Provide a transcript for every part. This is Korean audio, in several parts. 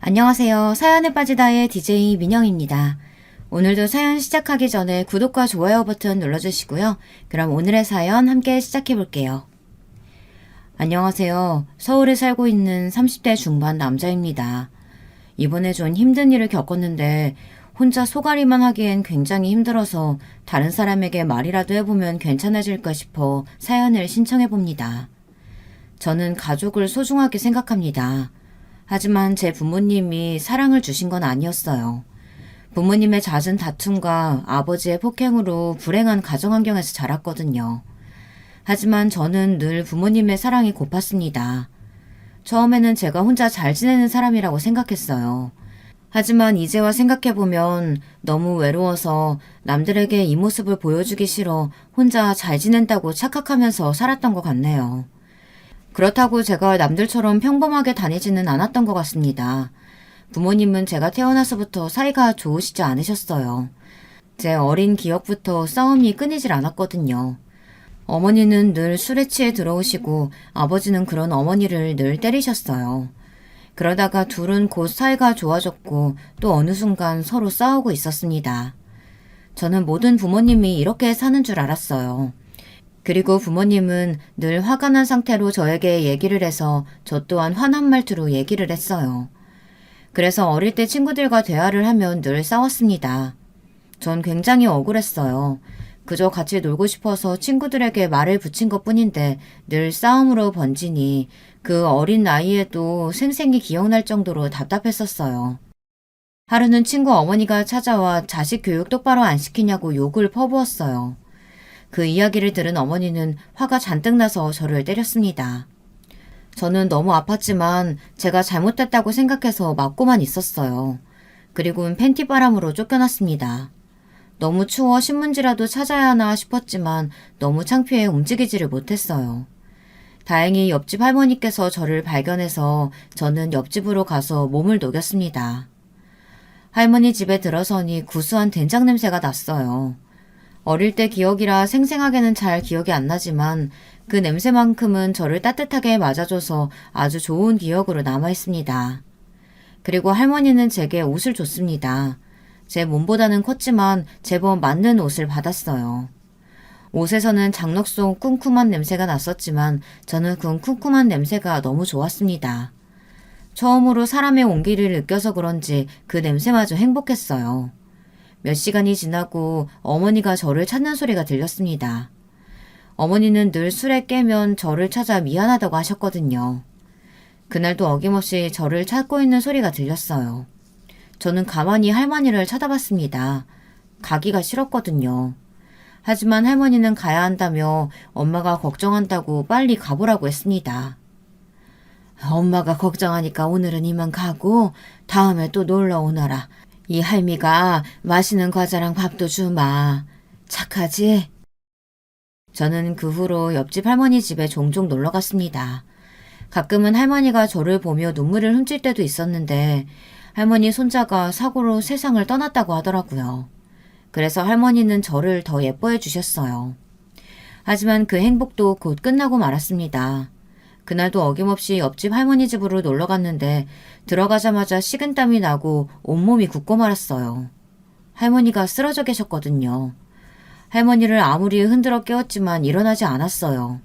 안녕하세요. 사연에 빠지다의 DJ 민영입니다. 오늘도 사연 시작하기 전에 구독과 좋아요 버튼 눌러주시고요. 그럼 오늘의 사연 함께 시작해 볼게요. 안녕하세요. 서울에 살고 있는 30대 중반 남자입니다. 이번에 좀 힘든 일을 겪었는데 혼자 소가리만 하기엔 굉장히 힘들어서 다른 사람에게 말이라도 해보면 괜찮아질까 싶어 사연을 신청해 봅니다. 저는 가족을 소중하게 생각합니다. 하지만 제 부모님이 사랑을 주신 건 아니었어요. 부모님의 잦은 다툼과 아버지의 폭행으로 불행한 가정 환경에서 자랐거든요. 하지만 저는 늘 부모님의 사랑이 고팠습니다. 처음에는 제가 혼자 잘 지내는 사람이라고 생각했어요. 하지만 이제와 생각해보면 너무 외로워서 남들에게 이 모습을 보여주기 싫어 혼자 잘 지낸다고 착각하면서 살았던 것 같네요. 그렇다고 제가 남들처럼 평범하게 다니지는 않았던 것 같습니다. 부모님은 제가 태어나서부터 사이가 좋으시지 않으셨어요. 제 어린 기억부터 싸움이 끊이질 않았거든요. 어머니는 늘 술에 취해 들어오시고 아버지는 그런 어머니를 늘 때리셨어요. 그러다가 둘은 곧 사이가 좋아졌고 또 어느 순간 서로 싸우고 있었습니다. 저는 모든 부모님이 이렇게 사는 줄 알았어요. 그리고 부모님은 늘 화가 난 상태로 저에게 얘기를 해서 저 또한 화난 말투로 얘기를 했어요. 그래서 어릴 때 친구들과 대화를 하면 늘 싸웠습니다. 전 굉장히 억울했어요. 그저 같이 놀고 싶어서 친구들에게 말을 붙인 것 뿐인데 늘 싸움으로 번지니 그 어린 나이에도 생생히 기억날 정도로 답답했었어요. 하루는 친구 어머니가 찾아와 자식 교육 똑바로 안 시키냐고 욕을 퍼부었어요. 그 이야기를 들은 어머니는 화가 잔뜩 나서 저를 때렸습니다. 저는 너무 아팠지만 제가 잘못됐다고 생각해서 맞고만 있었어요. 그리고는 팬티바람으로 쫓겨났습니다. 너무 추워 신문지라도 찾아야 하나 싶었지만 너무 창피해 움직이지를 못했어요. 다행히 옆집 할머니께서 저를 발견해서 저는 옆집으로 가서 몸을 녹였습니다. 할머니 집에 들어서니 구수한 된장 냄새가 났어요. 어릴 때 기억이라 생생하게는 잘 기억이 안 나지만 그 냄새만큼은 저를 따뜻하게 맞아줘서 아주 좋은 기억으로 남아있습니다. 그리고 할머니는 제게 옷을 줬습니다. 제 몸보다는 컸지만 제법 맞는 옷을 받았어요. 옷에서는 장록 속 쿰쿰한 냄새가 났었지만 저는 그 쿰쿰한 냄새가 너무 좋았습니다. 처음으로 사람의 온기를 느껴서 그런지 그 냄새마저 행복했어요. 몇 시간이 지나고 어머니가 저를 찾는 소리가 들렸습니다. 어머니는 늘 술에 깨면 저를 찾아 미안하다고 하셨거든요. 그날도 어김없이 저를 찾고 있는 소리가 들렸어요. 저는 가만히 할머니를 쳐다봤습니다. 가기가 싫었거든요. 하지만 할머니는 가야 한다며 엄마가 걱정한다고 빨리 가보라고 했습니다. 엄마가 걱정하니까 오늘은 이만 가고 다음에 또 놀러 오너라. 이 할미가 맛있는 과자랑 밥도 주마. 착하지? 저는 그 후로 옆집 할머니 집에 종종 놀러 갔습니다. 가끔은 할머니가 저를 보며 눈물을 훔칠 때도 있었는데 할머니 손자가 사고로 세상을 떠났다고 하더라고요. 그래서 할머니는 저를 더 예뻐해 주셨어요. 하지만 그 행복도 곧 끝나고 말았습니다. 그날도 어김없이 옆집 할머니 집으로 놀러 갔는데 들어가자마자 식은땀이 나고 온몸이 붓고 말았어요. 할머니가 쓰러져 계셨거든요. 할머니를 아무리 흔들어 깨웠지만 일어나지 않았어요.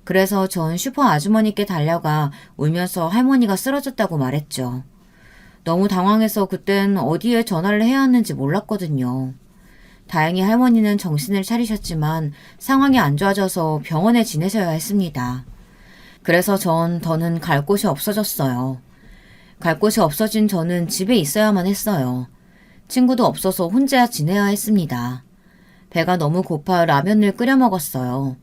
그래서 전 슈퍼 아주머니께 달려가 울면서 할머니가 쓰러졌다고 말했죠. 너무 당황해서 그땐 어디에 전화를 해야 하는지 몰랐거든요. 다행히 할머니는 정신을 차리셨지만 상황이 안 좋아져서 병원에 지내셔야 했습니다. 그래서 전 더는 갈 곳이 없어졌어요. 갈 곳이 없어진 저는 집에 있어야만 했어요. 친구도 없어서 혼자 지내야 했습니다. 배가 너무 고파 라면을 끓여 먹었어요.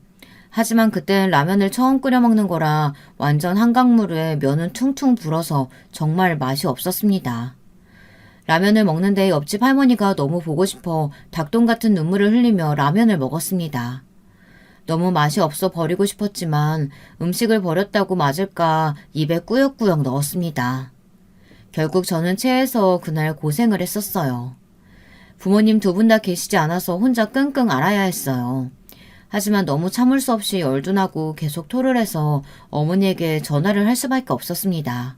하지만 그땐 라면을 처음 끓여 먹는 거라 완전 한강물에 면은 퉁퉁 불어서 정말 맛이 없었습니다. 라면을 먹는데 옆집 할머니가 너무 보고 싶어 닭똥 같은 눈물을 흘리며 라면을 먹었습니다. 너무 맛이 없어 버리고 싶었지만 음식을 버렸다고 맞을까 입에 꾸역꾸역 넣었습니다. 결국 저는 체해서 그날 고생을 했었어요. 부모님 두 분 다 계시지 않아서 혼자 끙끙 앓아야 했어요. 하지만 너무 참을 수 없이 열도 나고 계속 토를 해서 어머니에게 전화를 할 수밖에 없었습니다.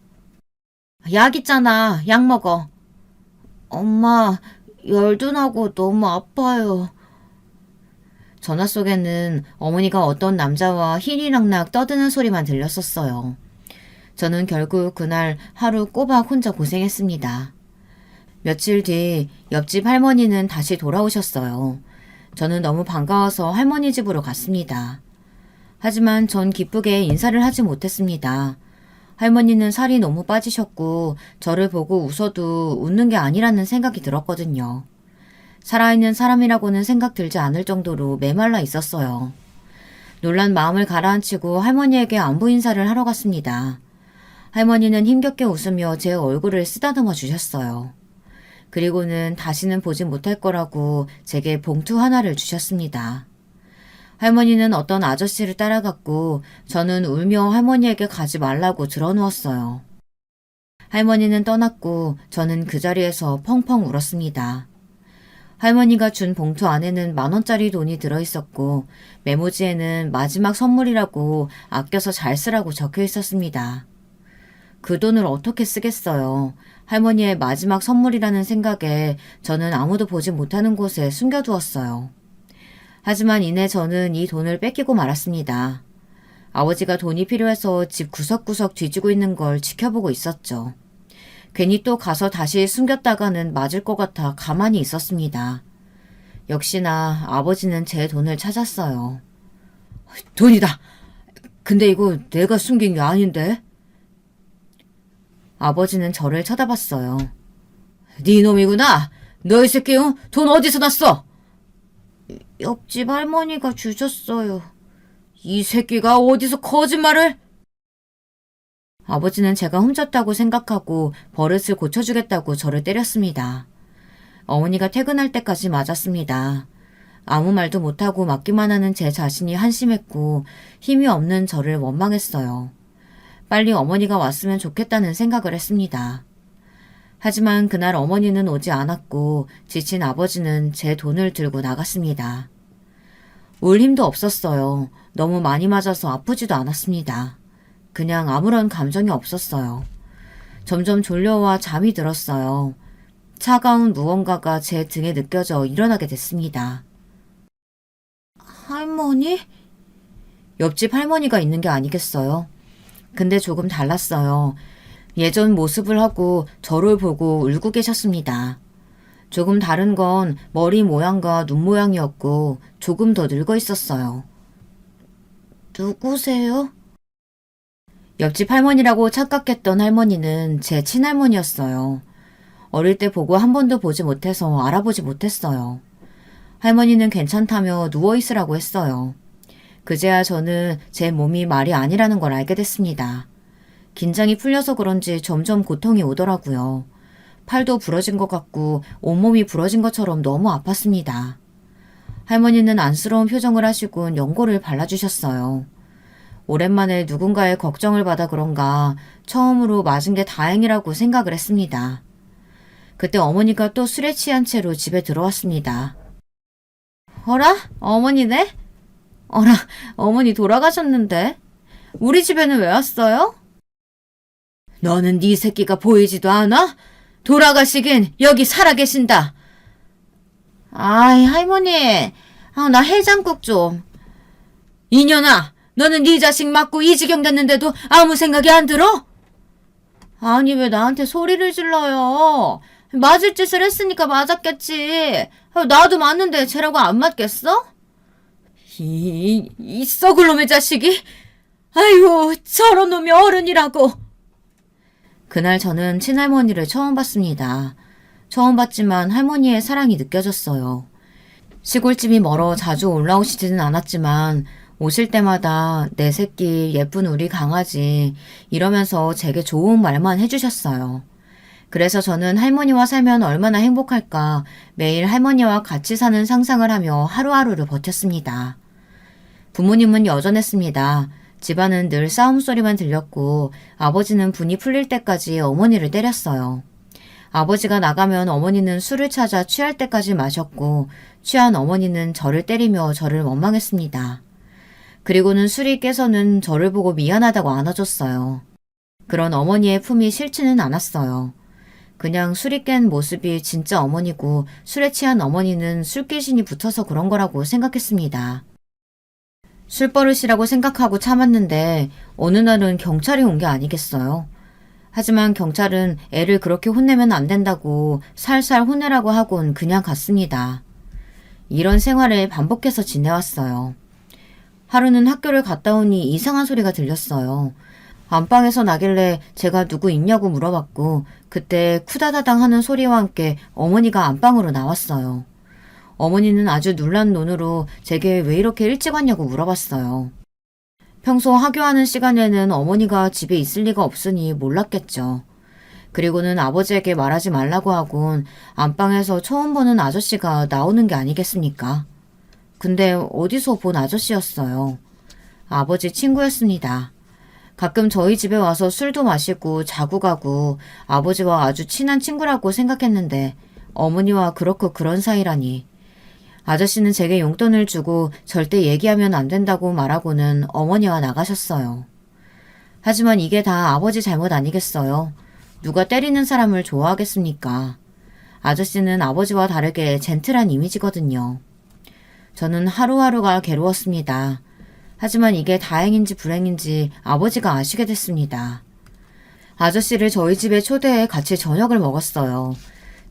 약 있잖아. 약 먹어. 엄마, 열도 나고 너무 아파요. 전화 속에는 어머니가 어떤 남자와 희리낙낙 떠드는 소리만 들렸었어요. 저는 결국 그날 하루 꼬박 혼자 고생했습니다. 며칠 뒤 옆집 할머니는 다시 돌아오셨어요. 저는 너무 반가워서 할머니 집으로 갔습니다. 하지만 전 기쁘게 인사를 하지 못했습니다. 할머니는 살이 너무 빠지셨고 저를 보고 웃어도 웃는 게 아니라는 생각이 들었거든요. 살아있는 사람이라고는 생각 들지 않을 정도로 메말라 있었어요. 놀란 마음을 가라앉히고 할머니에게 안부 인사를 하러 갔습니다. 할머니는 힘겹게 웃으며 제 얼굴을 쓰다듬어 주셨어요. 그리고는 다시는 보지 못할 거라고 제게 봉투 하나를 주셨습니다. 할머니는 어떤 아저씨를 따라갔고 저는 울며 할머니에게 가지 말라고 드러누웠어요. 할머니는 떠났고 저는 그 자리에서 펑펑 울었습니다. 할머니가 준 봉투 안에는 10,000원짜리 돈이 들어있었고 메모지에는 마지막 선물이라고 아껴서 잘 쓰라고 적혀 있었습니다. 그 돈을 어떻게 쓰겠어요. 할머니의 마지막 선물이라는 생각에 저는 아무도 보지 못하는 곳에 숨겨두었어요. 하지만 이내 저는 이 돈을 뺏기고 말았습니다. 아버지가 돈이 필요해서 집 구석구석 뒤지고 있는 걸 지켜보고 있었죠. 괜히 또 가서 다시 숨겼다가는 맞을 것 같아 가만히 있었습니다. 역시나 아버지는 제 돈을 찾았어요. 돈이다! 근데 이거 내가 숨긴 게 아닌데? 아버지는 저를 쳐다봤어요. 네 놈이구나! 너 이 새끼 돈 어디서 났어? 옆집 할머니가 주셨어요. 이 새끼가 어디서 거짓말을? 아버지는 제가 훔쳤다고 생각하고 버릇을 고쳐주겠다고 저를 때렸습니다. 어머니가 퇴근할 때까지 맞았습니다. 아무 말도 못하고 맞기만 하는 제 자신이 한심했고 힘이 없는 저를 원망했어요. 빨리 어머니가 왔으면 좋겠다는 생각을 했습니다. 하지만 그날 어머니는 오지 않았고 지친 아버지는 제 돈을 들고 나갔습니다. 울 힘도 없었어요. 너무 많이 맞아서 아프지도 않았습니다. 그냥 아무런 감정이 없었어요. 점점 졸려와 잠이 들었어요. 차가운 무언가가 제 등에 느껴져 일어나게 됐습니다. 할머니? 옆집 할머니가 있는 게 아니겠어요? 근데 조금 달랐어요. 예전 모습을 하고 저를 보고 울고 계셨습니다. 조금 다른 건 머리 모양과 눈 모양이었고 조금 더 늙어 있었어요. 누구세요? 옆집 할머니라고 착각했던 할머니는 제 친할머니였어요. 어릴 때 보고 한 번도 보지 못해서 알아보지 못했어요. 할머니는 괜찮다며 누워있으라고 했어요. 그제야 저는 제 몸이 말이 아니라는 걸 알게 됐습니다. 긴장이 풀려서 그런지 점점 고통이 오더라고요. 팔도 부러진 것 같고 온몸이 부러진 것처럼 너무 아팠습니다. 할머니는 안쓰러운 표정을 하시곤 연고를 발라주셨어요. 오랜만에 누군가의 걱정을 받아 그런가 처음으로 맞은 게 다행이라고 생각을 했습니다. 그때 어머니가 또 술에 취한 채로 집에 들어왔습니다. 어라? 어머니네? 어라, 어머니 돌아가셨는데? 우리 집에는 왜 왔어요? 너는 네 새끼가 보이지도 않아? 돌아가시긴 여기 살아계신다. 아이, 할머니. 나 해장국 좀. 이년아, 너는 네 자식 맞고 이 지경 됐는데도 아무 생각이 안 들어? 아니, 왜 나한테 소리를 질러요? 맞을 짓을 했으니까 맞았겠지. 나도 맞는데 쟤라고 안 맞겠어? 이 썩을 놈의 자식이? 아이고, 저런 놈이 어른이라고. 그날 저는 친할머니를 처음 봤습니다. 처음 봤지만 할머니의 사랑이 느껴졌어요. 시골집이 멀어 자주 올라오시지는 않았지만 오실 때마다 내 새끼, 예쁜 우리 강아지 이러면서 제게 좋은 말만 해주셨어요. 그래서 저는 할머니와 살면 얼마나 행복할까 매일 할머니와 같이 사는 상상을 하며 하루하루를 버텼습니다. 부모님은 여전했습니다. 집안은 늘 싸움 소리만 들렸고 아버지는 분이 풀릴 때까지 어머니를 때렸어요. 아버지가 나가면 어머니는 술을 찾아 취할 때까지 마셨고 취한 어머니는 저를 때리며 저를 원망했습니다. 그리고는 술이 깨서는 저를 보고 미안하다고 안아줬어요. 그런 어머니의 품이 싫지는 않았어요. 그냥 술이 깬 모습이 진짜 어머니고 술에 취한 어머니는 술귀신이 붙어서 그런 거라고 생각했습니다. 술버릇이라고 생각하고 참았는데 어느 날은 경찰이 온 게 아니겠어요. 하지만 경찰은 애를 그렇게 혼내면 안 된다고 살살 혼내라고 하곤 그냥 갔습니다. 이런 생활을 반복해서 지내왔어요. 하루는 학교를 갔다 오니 이상한 소리가 들렸어요. 안방에서 나길래 제가 누구 있냐고 물어봤고 그때 쿠다다당 하는 소리와 함께 어머니가 안방으로 나왔어요. 어머니는 아주 놀란 눈으로 제게 왜 이렇게 일찍 왔냐고 물어봤어요. 평소 하교하는 시간에는 어머니가 집에 있을 리가 없으니 몰랐겠죠. 그리고는 아버지에게 말하지 말라고 하곤 안방에서 처음 보는 아저씨가 나오는 게 아니겠습니까? 근데 어디서 본 아저씨였어요. 아버지 친구였습니다. 가끔 저희 집에 와서 술도 마시고 자고 가고 아버지와 아주 친한 친구라고 생각했는데 어머니와 그렇고 그런 사이라니. 아저씨는 제게 용돈을 주고 절대 얘기하면 안 된다고 말하고는 어머니와 나가셨어요. 하지만 이게 다 아버지 잘못 아니겠어요? 누가 때리는 사람을 좋아하겠습니까? 아저씨는 아버지와 다르게 젠틀한 이미지거든요. 저는 하루하루가 괴로웠습니다. 하지만 이게 다행인지 불행인지 아버지가 아시게 됐습니다. 아저씨를 저희 집에 초대해 같이 저녁을 먹었어요.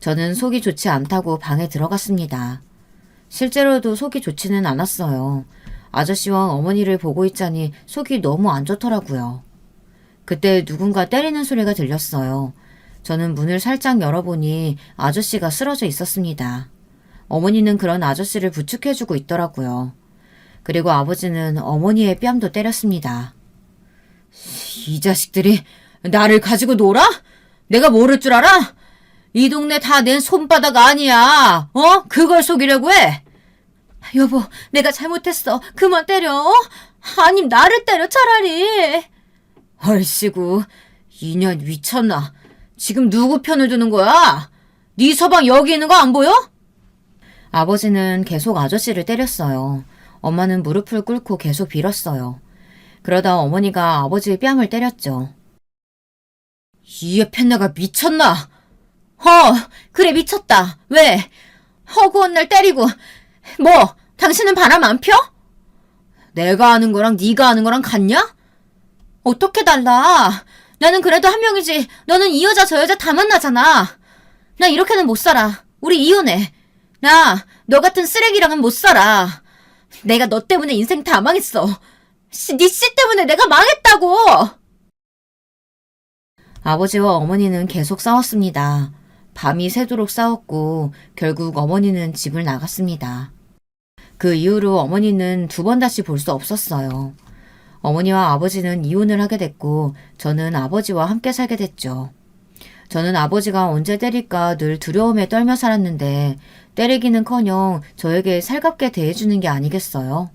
저는 속이 좋지 않다고 방에 들어갔습니다. 실제로도 속이 좋지는 않았어요. 아저씨와 어머니를 보고 있자니 속이 너무 안 좋더라고요. 그때 누군가 때리는 소리가 들렸어요. 저는 문을 살짝 열어보니 아저씨가 쓰러져 있었습니다. 어머니는 그런 아저씨를 부축해주고 있더라고요. 그리고 아버지는 어머니의 뺨도 때렸습니다. 이 자식들이 나를 가지고 놀아? 내가 모를 줄 알아? 이 동네 다 내 손바닥 아니야. 그걸 속이려고 해? 여보, 내가 잘못했어. 그만 때려. 아니, 나를 때려 차라리. 얼씨구, 이년 미쳤나. 지금 누구 편을 드는 거야? 네 서방 여기 있는 거 안 보여? 아버지는 계속 아저씨를 때렸어요. 엄마는 무릎을 꿇고 계속 빌었어요. 그러다 어머니가 아버지의 뺨을 때렸죠. 이 펜나가 미쳤나? 그래 미쳤다. 왜? 허구한 날 때리고 뭐 당신은 바람 안 펴? 내가 아는 거랑 네가 아는 거랑 같냐? 어떻게 달라? 나는 그래도 한 명이지. 너는 이 여자 저 여자 다 만나잖아. 나 이렇게는 못 살아. 우리 이혼해. 나 너 같은 쓰레기랑은 못 살아. 내가 너 때문에 인생 다 망했어. 네 씨 때문에 내가 망했다고. 아버지와 어머니는 계속 싸웠습니다. 밤이 새도록 싸웠고 결국 어머니는 집을 나갔습니다. 그 이후로 어머니는 두 번 다시 볼 수 없었어요. 어머니와 아버지는 이혼을 하게 됐고 저는 아버지와 함께 살게 됐죠. 저는 아버지가 언제 때릴까 늘 두려움에 떨며 살았는데 때리기는커녕 저에게 살갑게 대해주는 게 아니겠어요?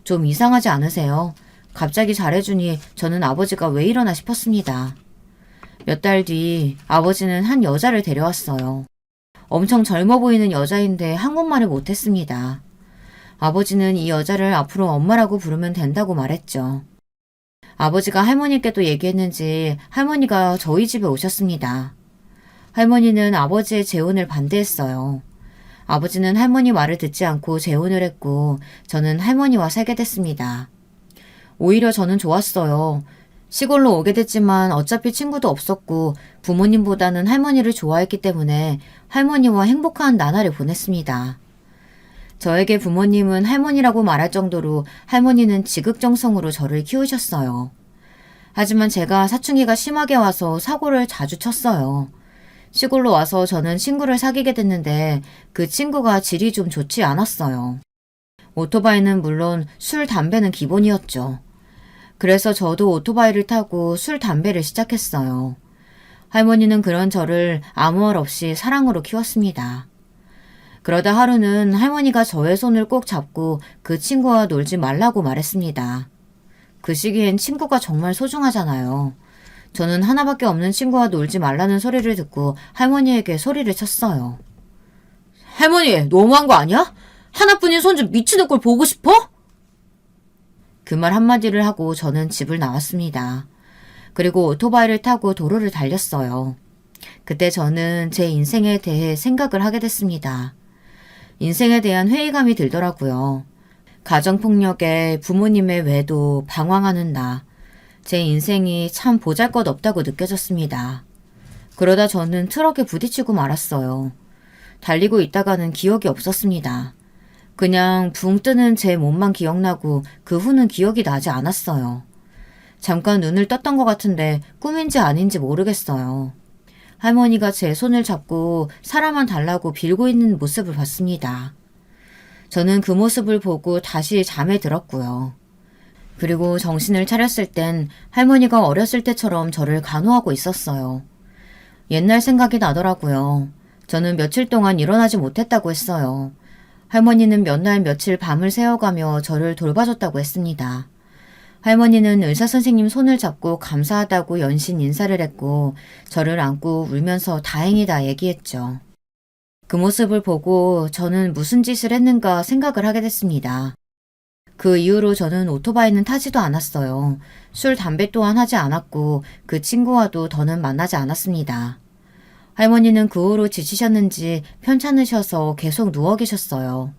좀 이상하지 않으세요? 갑자기 잘해주니 저는 아버지가 왜 이러나 싶었습니다. 몇 달 뒤 아버지는 한 여자를 데려왔어요. 엄청 젊어 보이는 여자인데 한국말을 못했습니다. 아버지는 이 여자를 앞으로 엄마라고 부르면 된다고 말했죠. 아버지가 할머니께도 얘기했는지 할머니가 저희 집에 오셨습니다. 할머니는 아버지의 재혼을 반대했어요. 아버지는 할머니 말을 듣지 않고 재혼을 했고 저는 할머니와 살게 됐습니다. 오히려 저는 좋았어요. 시골로 오게 됐지만 어차피 친구도 없었고 부모님보다는 할머니를 좋아했기 때문에 할머니와 행복한 나날을 보냈습니다. 저에게 부모님은 할머니라고 말할 정도로 할머니는 지극정성으로 저를 키우셨어요. 하지만 제가 사춘기가 심하게 와서 사고를 자주 쳤어요. 시골로 와서 저는 친구를 사귀게 됐는데 그 친구가 질이 좀 좋지 않았어요. 오토바이는 물론 술, 담배는 기본이었죠. 그래서 저도 오토바이를 타고 술, 담배를 시작했어요. 할머니는 그런 저를 아무 말 없이 사랑으로 키웠습니다. 그러다 하루는 할머니가 저의 손을 꼭 잡고 그 친구와 놀지 말라고 말했습니다. 그 시기엔 친구가 정말 소중하잖아요. 저는 하나밖에 없는 친구와 놀지 말라는 소리를 듣고 할머니에게 소리를 쳤어요. 할머니, 너무한 거 아니야? 하나뿐인 손주 미치는 꼴 보고 싶어? 그 말 한마디를 하고 저는 집을 나왔습니다. 그리고 오토바이를 타고 도로를 달렸어요. 그때 저는 제 인생에 대해 생각을 하게 됐습니다. 인생에 대한 회의감이 들더라고요. 가정폭력에 부모님의 외도, 방황하는 나. 제 인생이 참 보잘것없다고 느껴졌습니다. 그러다 저는 트럭에 부딪히고 말았어요. 달리고 있다가는 기억이 없었습니다. 그냥 붕 뜨는 제 몸만 기억나고 그 후는 기억이 나지 않았어요. 잠깐 눈을 떴던 것 같은데 꿈인지 아닌지 모르겠어요. 할머니가 제 손을 잡고 사람만 달라고 빌고 있는 모습을 봤습니다. 저는 그 모습을 보고 다시 잠에 들었고요. 그리고 정신을 차렸을 땐 할머니가 어렸을 때처럼 저를 간호하고 있었어요. 옛날 생각이 나더라고요. 저는 며칠 동안 일어나지 못했다고 했어요. 할머니는 몇 날 며칠 밤을 새워가며 저를 돌봐줬다고 했습니다. 할머니는 의사선생님 손을 잡고 감사하다고 연신 인사를 했고 저를 안고 울면서 다행이다 얘기했죠. 그 모습을 보고 저는 무슨 짓을 했는가 생각을 하게 됐습니다. 그 이후로 저는 오토바이는 타지도 않았어요. 술, 담배 또한 하지 않았고 그 친구와도 더는 만나지 않았습니다. 할머니는 그 후로 지치셨는지 편찮으셔서 계속 누워 계셨어요.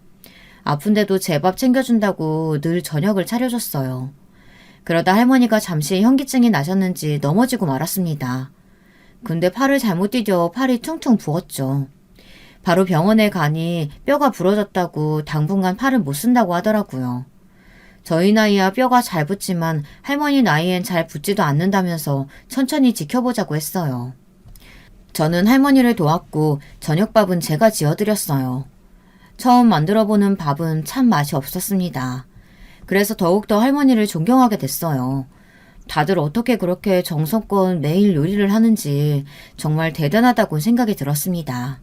아픈데도 제 밥 챙겨준다고 늘 저녁을 차려줬어요. 그러다 할머니가 잠시 현기증이 나셨는지 넘어지고 말았습니다. 근데 팔을 잘못 디뎌 팔이 퉁퉁 부었죠. 바로 병원에 가니 뼈가 부러졌다고 당분간 팔을 못 쓴다고 하더라고요. 저희 나이야 뼈가 잘 붙지만 할머니 나이엔 잘 붙지도 않는다면서 천천히 지켜보자고 했어요. 저는 할머니를 도왔고 저녁밥은 제가 지어드렸어요. 처음 만들어보는 밥은 참 맛이 없었습니다. 그래서 더욱더 할머니를 존경하게 됐어요. 다들 어떻게 그렇게 정성껏 매일 요리를 하는지 정말 대단하다고 생각이 들었습니다.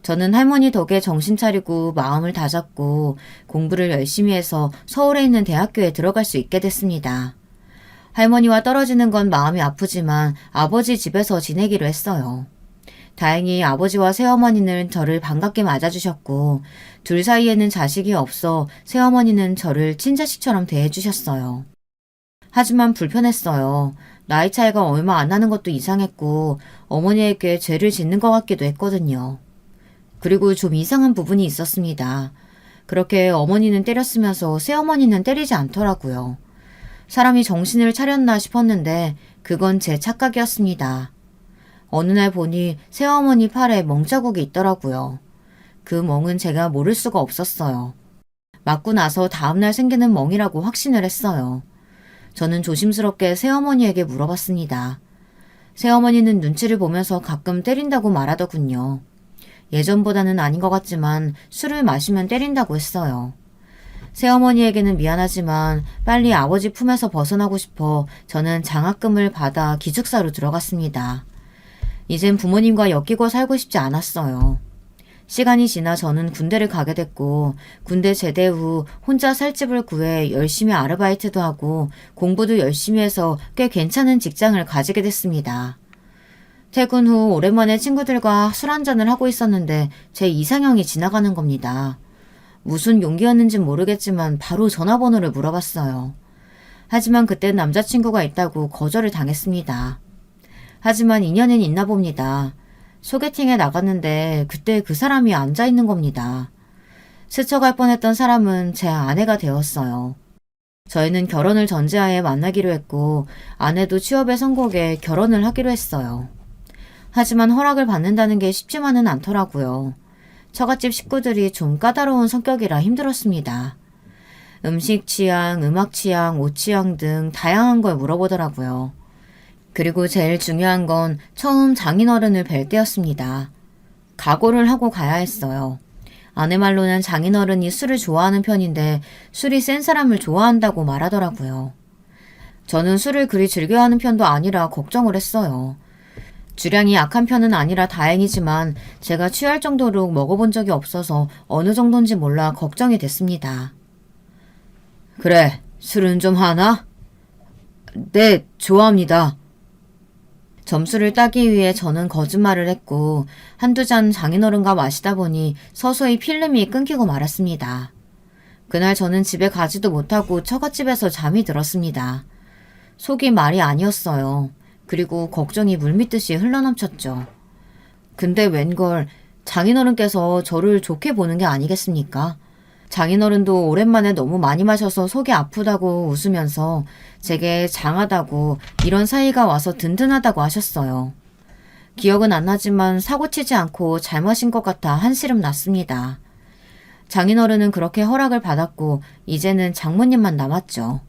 저는 할머니 덕에 정신 차리고 마음을 다잡고 공부를 열심히 해서 서울에 있는 대학교에 들어갈 수 있게 됐습니다. 할머니와 떨어지는 건 마음이 아프지만 아버지 집에서 지내기로 했어요. 다행히 아버지와 새어머니는 저를 반갑게 맞아주셨고 둘 사이에는 자식이 없어 새어머니는 저를 친자식처럼 대해주셨어요. 하지만 불편했어요. 나이 차이가 얼마 안 나는 것도 이상했고 어머니에게 죄를 짓는 것 같기도 했거든요. 그리고 좀 이상한 부분이 있었습니다. 그렇게 어머니는 때렸으면서 새어머니는 때리지 않더라고요. 사람이 정신을 차렸나 싶었는데 그건 제 착각이었습니다. 어느 날 보니 새어머니 팔에 멍자국이 있더라고요. 그 멍은 제가 모를 수가 없었어요. 맞고 나서 다음날 생기는 멍이라고 확신을 했어요. 저는 조심스럽게 새어머니에게 물어봤습니다. 새어머니는 눈치를 보면서 가끔 때린다고 말하더군요. 예전보다는 아닌 것 같지만 술을 마시면 때린다고 했어요. 새어머니에게는 미안하지만 빨리 아버지 품에서 벗어나고 싶어 저는 장학금을 받아 기숙사로 들어갔습니다. 이젠 부모님과 엮이고 살고 싶지 않았어요. 시간이 지나 저는 군대를 가게 됐고 군대 제대 후 혼자 살 집을 구해 열심히 아르바이트도 하고 공부도 열심히 해서 꽤 괜찮은 직장을 가지게 됐습니다. 퇴근 후 오랜만에 친구들과 술 한잔을 하고 있었는데 제 이상형이 지나가는 겁니다. 무슨 용기였는진 모르겠지만 바로 전화번호를 물어봤어요. 하지만 그땐 남자친구가 있다고 거절을 당했습니다. 하지만 인연은 있나 봅니다. 소개팅에 나갔는데 그때 그 사람이 앉아있는 겁니다. 스쳐갈 뻔했던 사람은 제 아내가 되었어요. 저희는 결혼을 전제하에 만나기로 했고 아내도 취업에 성공해 결혼을 하기로 했어요. 하지만 허락을 받는다는 게 쉽지만은 않더라고요. 처갓집 식구들이 좀 까다로운 성격이라 힘들었습니다. 음식 취향, 음악 취향, 옷 취향 등 다양한 걸 물어보더라고요. 그리고 제일 중요한 건 처음 장인어른을 뵐 때였습니다. 각오를 하고 가야 했어요. 아내 말로는 장인어른이 술을 좋아하는 편인데 술이 센 사람을 좋아한다고 말하더라고요. 저는 술을 그리 즐겨하는 편도 아니라 걱정을 했어요. 주량이 약한 편은 아니라 다행이지만 제가 취할 정도로 먹어본 적이 없어서 어느 정도인지 몰라 걱정이 됐습니다. 그래, 술은 좀 하나? 네, 좋아합니다. 점수를 따기 위해 저는 거짓말을 했고 한두 잔 장인어른과 마시다 보니 서서히 필름이 끊기고 말았습니다. 그날 저는 집에 가지도 못하고 처갓집에서 잠이 들었습니다. 속이 말이 아니었어요. 그리고 걱정이 물밀듯이 흘러넘쳤죠. 근데 웬걸 장인어른께서 저를 좋게 보는 게 아니겠습니까? 장인어른도 오랜만에 너무 많이 마셔서 속이 아프다고 웃으면서 제게 장하다고 이런 사이가 와서 든든하다고 하셨어요. 기억은 안 나지만 사고치지 않고 잘 마신 것 같아 한시름 났습니다. 장인어른은 그렇게 허락을 받았고 이제는 장모님만 남았죠.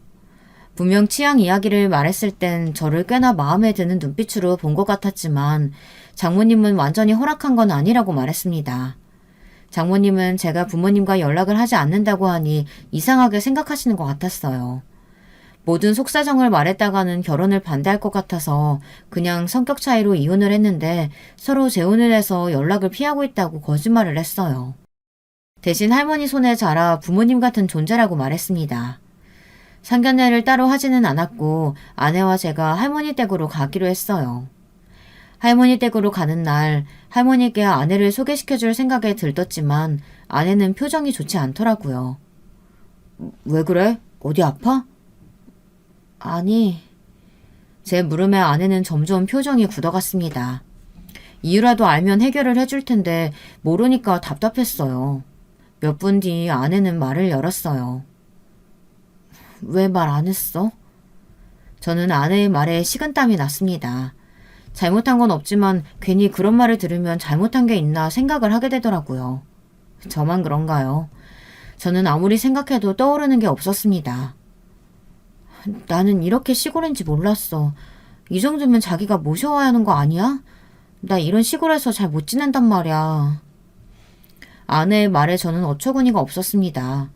분명 취향 이야기를 말했을 땐 저를 꽤나 마음에 드는 눈빛으로 본 것 같았지만 장모님은 완전히 허락한 건 아니라고 말했습니다. 장모님은 제가 부모님과 연락을 하지 않는다고 하니 이상하게 생각하시는 것 같았어요. 모든 속사정을 말했다가는 결혼을 반대할 것 같아서 그냥 성격 차이로 이혼을 했는데 서로 재혼을 해서 연락을 피하고 있다고 거짓말을 했어요. 대신 할머니 손에 자라 부모님 같은 존재라고 말했습니다. 상견례를 따로 하지는 않았고 아내와 제가 할머니 댁으로 가기로 했어요. 할머니 댁으로 가는 날 할머니께 아내를 소개시켜줄 생각에 들떴지만 아내는 표정이 좋지 않더라고요. 왜 그래? 어디 아파? 아니, 제 물음에 아내는 점점 표정이 굳어갔습니다. 이유라도 알면 해결을 해줄 텐데 모르니까 답답했어요. 몇 분 뒤 아내는 말을 열었어요. 왜 말 안 했어? 저는 아내의 말에 식은땀이 났습니다. 잘못한 건 없지만 괜히 그런 말을 들으면 잘못한 게 있나 생각을 하게 되더라고요. 저만 그런가요? 저는 아무리 생각해도 떠오르는 게 없었습니다. 나는 이렇게 시골인지 몰랐어. 이 정도면 자기가 모셔와야 하는 거 아니야? 나 이런 시골에서 잘 못 지낸단 말이야. 아내의 말에 저는 어처구니가 없었습니다.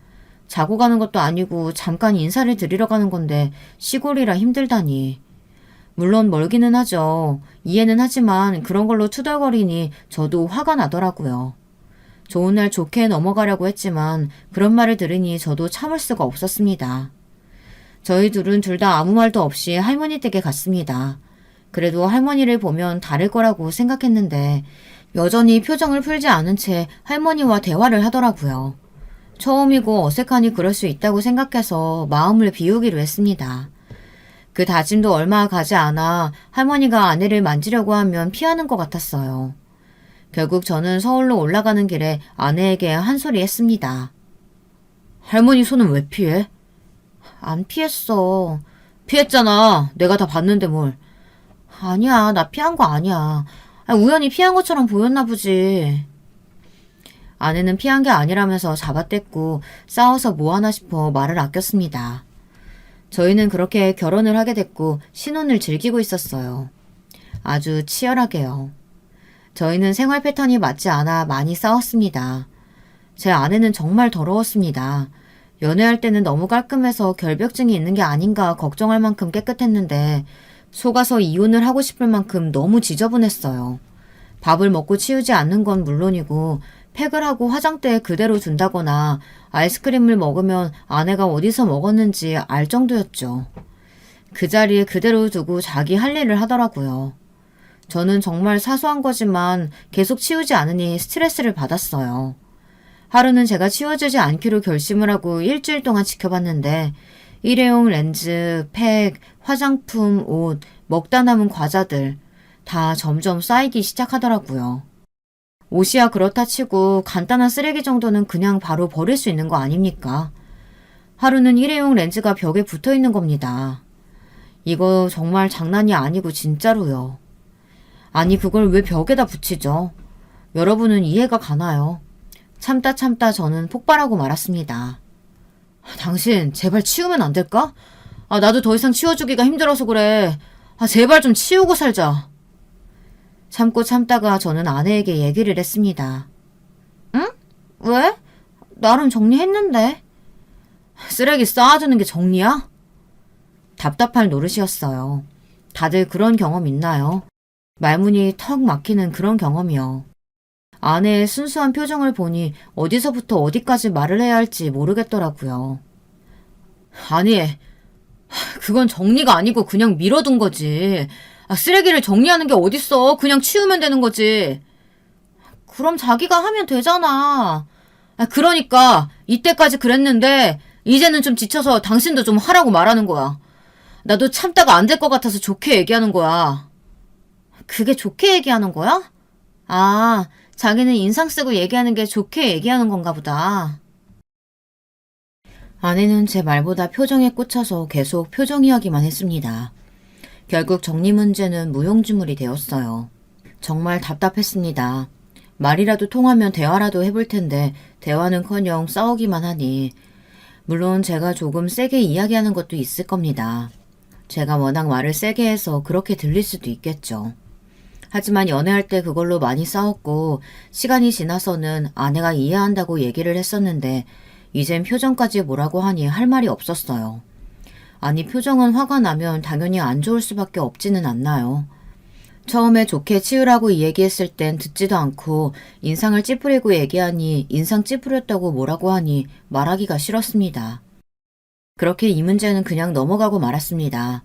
자고 가는 것도 아니고 잠깐 인사를 드리러 가는 건데 시골이라 힘들다니. 물론 멀기는 하죠. 이해는 하지만 그런 걸로 투덜거리니 저도 화가 나더라고요. 좋은 날 좋게 넘어가려고 했지만 그런 말을 들으니 저도 참을 수가 없었습니다. 저희 둘은 둘 다 아무 말도 없이 할머니 댁에 갔습니다. 그래도 할머니를 보면 다를 거라고 생각했는데 여전히 표정을 풀지 않은 채 할머니와 대화를 하더라고요. 처음이고 어색하니 그럴 수 있다고 생각해서 마음을 비우기로 했습니다. 그 다짐도 얼마 가지 않아 할머니가 아내를 만지려고 하면 피하는 것 같았어요. 결국 저는 서울로 올라가는 길에 아내에게 한 소리 했습니다. 할머니 손은 왜 피해? 안 피했어. 피했잖아. 내가 다 봤는데 뭘. 아니야, 나 피한 거 아니야. 우연히 피한 것처럼 보였나 보지. 아내는 피한 게 아니라면서 잡아댔고 싸워서 뭐하나 싶어 말을 아꼈습니다. 저희는 그렇게 결혼을 하게 됐고 신혼을 즐기고 있었어요. 아주 치열하게요. 저희는 생활 패턴이 맞지 않아 많이 싸웠습니다. 제 아내는 정말 더러웠습니다. 연애할 때는 너무 깔끔해서 결벽증이 있는 게 아닌가 걱정할 만큼 깨끗했는데 속아서 이혼을 하고 싶을 만큼 너무 지저분했어요. 밥을 먹고 치우지 않는 건 물론이고 팩을 하고 화장대에 그대로 둔다거나 아이스크림을 먹으면 아내가 어디서 먹었는지 알 정도였죠. 그 자리에 그대로 두고 자기 할 일을 하더라고요. 저는 정말 사소한 거지만 계속 치우지 않으니 스트레스를 받았어요. 하루는 제가 치워주지 않기로 결심을 하고 일주일 동안 지켜봤는데 일회용 렌즈, 팩, 화장품, 옷, 먹다 남은 과자들 다 점점 쌓이기 시작하더라고요. 옷이야 그렇다 치고 간단한 쓰레기 정도는 그냥 바로 버릴 수 있는 거 아닙니까? 하루는 일회용 렌즈가 벽에 붙어 있는 겁니다. 이거 정말 장난이 아니고 진짜로요. 아니 그걸 왜 벽에다 붙이죠? 여러분은 이해가 가나요? 참다 저는 폭발하고 말았습니다. 당신 제발 치우면 안 될까? 나도 더 이상 치워주기가 힘들어서 그래. 제발 좀 치우고 살자. 참고 참다가 저는 아내에게 얘기를 했습니다. 응? 왜? 나름 정리했는데. 쓰레기 쌓아두는 게 정리야? 답답할 노릇이었어요. 다들 그런 경험 있나요? 말문이 턱 막히는 그런 경험이요. 아내의 순수한 표정을 보니 어디서부터 어디까지 말을 해야 할지 모르겠더라고요. 아니, 그건 정리가 아니고 그냥 밀어둔 거지. 쓰레기를 정리하는 게 어딨어. 그냥 치우면 되는 거지. 그럼 자기가 하면 되잖아. 그러니까 이때까지 그랬는데 이제는 좀 지쳐서 당신도 좀 하라고 말하는 거야. 나도 참다가 안 될 것 같아서 좋게 얘기하는 거야. 그게 좋게 얘기하는 거야? 아, 자기는 인상 쓰고 얘기하는 게 좋게 얘기하는 건가 보다. 아내는 제 말보다 표정에 꽂혀서 계속 표정 이야기만 했습니다. 결국 정리 문제는 무용지물이 되었어요. 정말 답답했습니다. 말이라도 통하면 대화라도 해볼 텐데 대화는커녕 싸우기만 하니 물론 제가 조금 세게 이야기하는 것도 있을 겁니다. 제가 워낙 말을 세게 해서 그렇게 들릴 수도 있겠죠. 하지만 연애할 때 그걸로 많이 싸웠고 시간이 지나서는 아내가 이해한다고 얘기를 했었는데 이젠 표정까지 뭐라고 하니 할 말이 없었어요. 아니 표정은 화가 나면 당연히 안 좋을 수밖에 없지는 않나요. 처음에 좋게 치우라고 이 얘기했을 땐 듣지도 않고 인상을 찌푸리고 얘기하니 인상 찌푸렸다고 뭐라고 하니 말하기가 싫었습니다. 그렇게 이 문제는 그냥 넘어가고 말았습니다.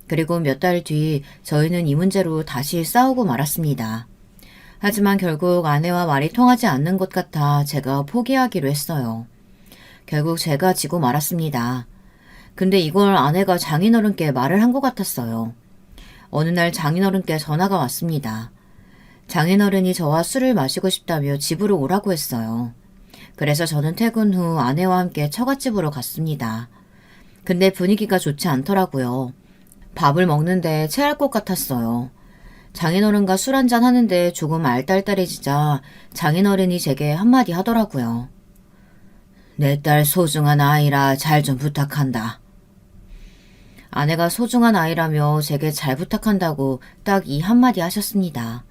그리고 몇 달 뒤 저희는 이 문제로 다시 싸우고 말았습니다. 하지만 결국 아내와 말이 통하지 않는 것 같아 제가 포기하기로 했어요. 결국 제가 지고 말았습니다. 근데 이걸 아내가 장인어른께 말을 한 것 같았어요. 어느 날 장인어른께 전화가 왔습니다. 장인어른이 저와 술을 마시고 싶다며 집으로 오라고 했어요. 그래서 저는 퇴근 후 아내와 함께 처갓집으로 갔습니다. 근데 분위기가 좋지 않더라고요. 밥을 먹는데 체할 것 같았어요. 장인어른과 술 한잔 하는데 조금 알딸딸해지자 장인어른이 제게 한마디 하더라고요. 내 딸 소중한 아이라 잘 좀 부탁한다. 아내가 소중한 아이라며 제게 잘 부탁한다고 딱 이 한마디 하셨습니다.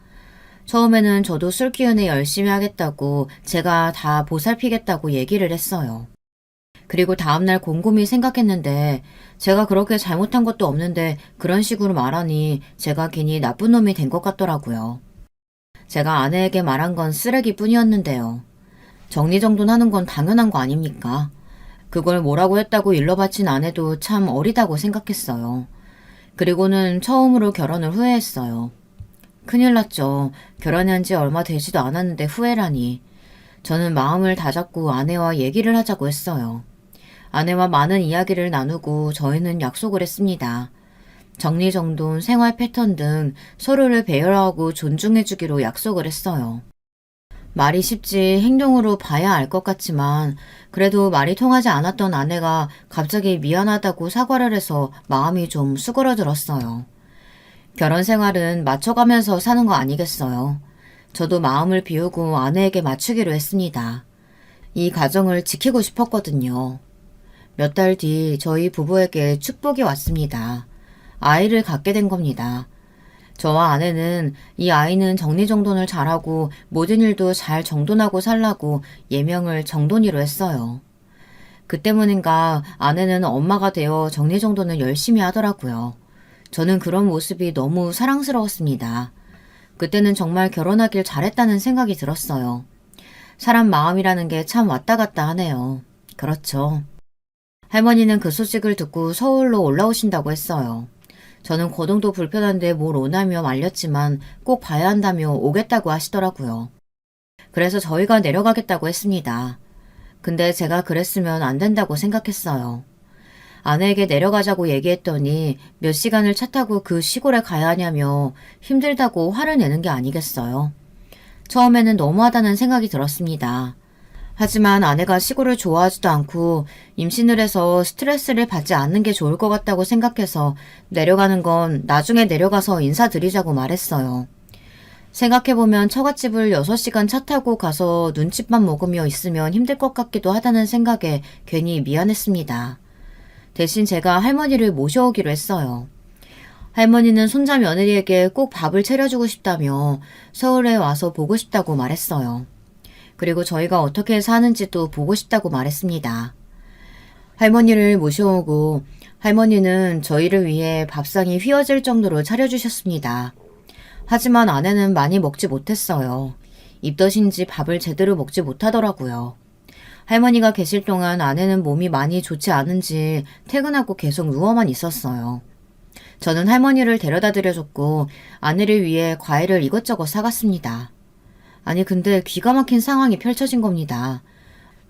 처음에는 저도 술 기운에 열심히 하겠다고 제가 다 보살피겠다고 얘기를 했어요. 그리고 다음날 곰곰이 생각했는데 제가 그렇게 잘못한 것도 없는데 그런 식으로 말하니 제가 괜히 나쁜 놈이 된 것 같더라고요. 제가 아내에게 말한 건 쓰레기뿐이었는데요. 정리정돈하는 건 당연한 거 아닙니까? 그걸 뭐라고 했다고 일러바친 아내도 참 어리다고 생각했어요. 그리고는 처음으로 결혼을 후회했어요. 큰일 났죠. 결혼한 지 얼마 되지도 않았는데 후회라니. 저는 마음을 다잡고 아내와 얘기를 하자고 했어요. 아내와 많은 이야기를 나누고 저희는 약속을 했습니다. 정리정돈, 생활 패턴 등 서로를 배려하고 존중해주기로 약속을 했어요. 말이 쉽지 행동으로 봐야 알 것 같지만 그래도 말이 통하지 않았던 아내가 갑자기 미안하다고 사과를 해서 마음이 좀 수그러들었어요. 결혼 생활은 맞춰가면서 사는 거 아니겠어요. 저도 마음을 비우고 아내에게 맞추기로 했습니다. 이 가정을 지키고 싶었거든요. 몇 달 뒤 저희 부부에게 축복이 왔습니다. 아이를 갖게 된 겁니다. 저와 아내는 이 아이는 정리정돈을 잘하고 모든 일도 잘 정돈하고 살라고 예명을 정돈이로 했어요. 그 때문인가 아내는 엄마가 되어 정리정돈을 열심히 하더라고요. 저는 그런 모습이 너무 사랑스러웠습니다. 그때는 정말 결혼하길 잘했다는 생각이 들었어요. 사람 마음이라는 게 참 왔다 갔다 하네요. 그렇죠. 할머니는 그 소식을 듣고 서울로 올라오신다고 했어요. 저는 거동도 불편한데 뭘 오나며 말렸지만 꼭 봐야 한다며 오겠다고 하시더라고요. 그래서 저희가 내려가겠다고 했습니다. 근데 제가 그랬으면 안 된다고 생각했어요. 아내에게 내려가자고 얘기했더니 몇 시간을 차 타고 그 시골에 가야 하냐며 힘들다고 화를 내는 게 아니겠어요. 처음에는 너무하다는 생각이 들었습니다. 하지만 아내가 시골을 좋아하지도 않고 임신을 해서 스트레스를 받지 않는 게 좋을 것 같다고 생각해서 내려가는 건 나중에 내려가서 인사드리자고 말했어요. 생각해보면 처갓집을 6시간 차 타고 가서 눈칫밥 먹으며 있으면 힘들 것 같기도 하다는 생각에 괜히 미안했습니다. 대신 제가 할머니를 모셔오기로 했어요. 할머니는 손자 며느리에게 꼭 밥을 차려주고 싶다며 서울에 와서 보고 싶다고 말했어요. 그리고 저희가 어떻게 사는지도 보고 싶다고 말했습니다. 할머니를 모셔오고 할머니는 저희를 위해 밥상이 휘어질 정도로 차려주셨습니다. 하지만 아내는 많이 먹지 못했어요. 입덧인지 밥을 제대로 먹지 못하더라고요. 할머니가 계실 동안 아내는 몸이 많이 좋지 않은지 퇴근하고 계속 누워만 있었어요. 저는 할머니를 데려다 드려줬고 아내를 위해 과일을 이것저것 사갔습니다. 아니 근데 기가 막힌 상황이 펼쳐진 겁니다.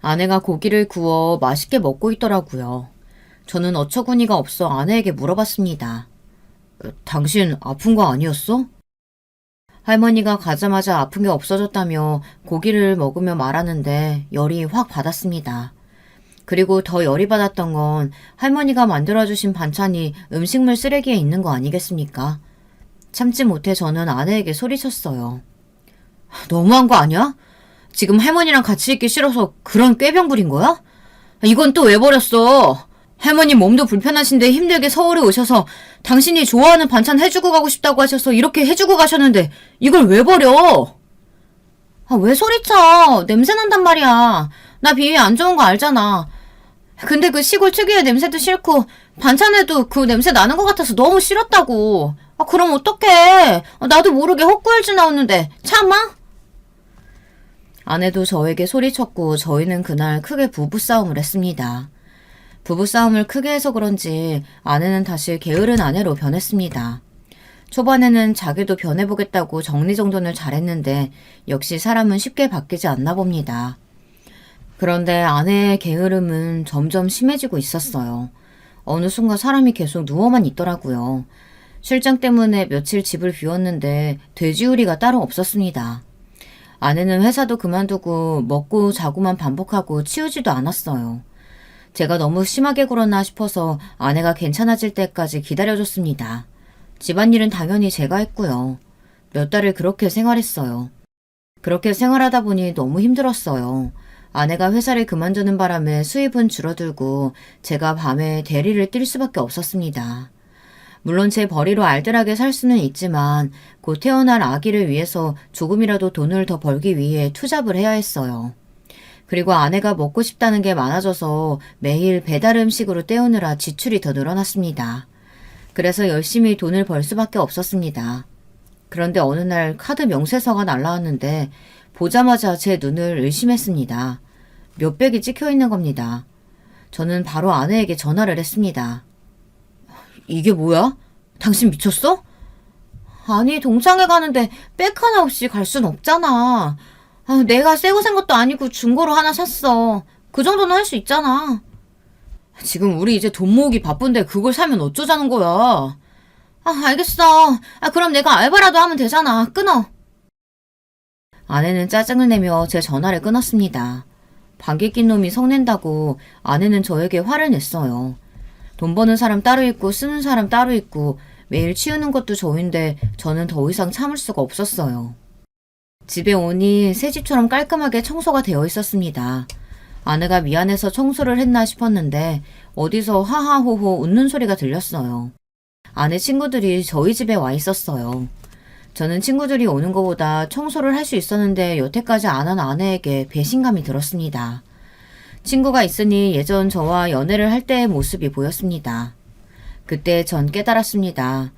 아내가 고기를 구워 맛있게 먹고 있더라고요. 저는 어처구니가 없어 아내에게 물어봤습니다. 당신 아픈 거 아니었어? 할머니가 가자마자 아픈 게 없어졌다며 고기를 먹으며 말하는데 열이 확 받았습니다. 그리고 더 열이 받았던 건 할머니가 만들어주신 반찬이 음식물 쓰레기에 있는 거 아니겠습니까? 참지 못해 저는 아내에게 소리쳤어요. 너무한 거 아니야? 지금 할머니랑 같이 있기 싫어서 그런 꾀병 부린 거야? 이건 또 왜 버렸어? 할머니 몸도 불편하신데 힘들게 서울에 오셔서 당신이 좋아하는 반찬 해주고 가고 싶다고 하셔서 이렇게 해주고 가셨는데 이걸 왜 버려? 왜 소리쳐? 냄새 난단 말이야. 나 비위 안 좋은 거 알잖아. 근데 그 시골 특유의 냄새도 싫고 반찬에도 그 냄새 나는 것 같아서 너무 싫었다고. 그럼 어떡해. 나도 모르게 헛구열질 나오는데 참아? 아내도 저에게 소리쳤고 저희는 그날 크게 부부싸움을 했습니다. 부부싸움을 크게 해서 그런지 아내는 다시 게으른 아내로 변했습니다. 초반에는 자기도 변해보겠다고 정리정돈을 잘했는데 역시 사람은 쉽게 바뀌지 않나 봅니다. 그런데 아내의 게으름은 점점 심해지고 있었어요. 어느 순간 사람이 계속 누워만 있더라고요. 출장 때문에 며칠 집을 비웠는데 돼지우리가 따로 없었습니다. 아내는 회사도 그만두고 먹고 자고만 반복하고 치우지도 않았어요. 제가 너무 심하게 굴었나 싶어서 아내가 괜찮아질 때까지 기다려줬습니다. 집안일은 당연히 제가 했고요. 몇 달을 그렇게 생활했어요. 그렇게 생활하다 보니 너무 힘들었어요. 아내가 회사를 그만두는 바람에 수입은 줄어들고 제가 밤에 대리를 뛸 수밖에 없었습니다. 물론 제 벌이로 알뜰하게 살 수는 있지만 곧 태어날 아기를 위해서 조금이라도 돈을 더 벌기 위해 투잡을 해야 했어요. 그리고 아내가 먹고 싶다는 게 많아져서 매일 배달 음식으로 때우느라 지출이 더 늘어났습니다. 그래서 열심히 돈을 벌 수밖에 없었습니다. 그런데 어느 날 카드 명세서가 날라왔는데 보자마자 제 눈을 의심했습니다. 몇백이 찍혀 있는 겁니다. 저는 바로 아내에게 전화를 했습니다. 이게 뭐야? 당신 미쳤어? 아니, 동창회 가는데 백 하나 없이 갈 순 없잖아. 내가 새거 산 것도 아니고 중고로 하나 샀어. 그 정도는 할 수 있잖아. 지금 우리 이제 돈 모으기 바쁜데 그걸 사면 어쩌자는 거야. 알겠어. 그럼 내가 알바라도 하면 되잖아. 끊어. 아내는 짜증을 내며 제 전화를 끊었습니다. 방귀 낀 놈이 성낸다고 아내는 저에게 화를 냈어요. 돈 버는 사람 따로 있고 쓰는 사람 따로 있고 매일 치우는 것도 저인데 저는 더 이상 참을 수가 없었어요. 집에 오니 새 집처럼 깔끔하게 청소가 되어 있었습니다. 아내가 미안해서 청소를 했나 싶었는데 어디서 하하호호 웃는 소리가 들렸어요. 아내 친구들이 저희 집에 와 있었어요. 저는 친구들이 오는 것보다 청소를 할 수 있었는데 여태까지 안 한 아내에게 배신감이 들었습니다. 친구가 있으니 예전 저와 연애를 할 때의 모습이 보였습니다. 그때 전 깨달았습니다.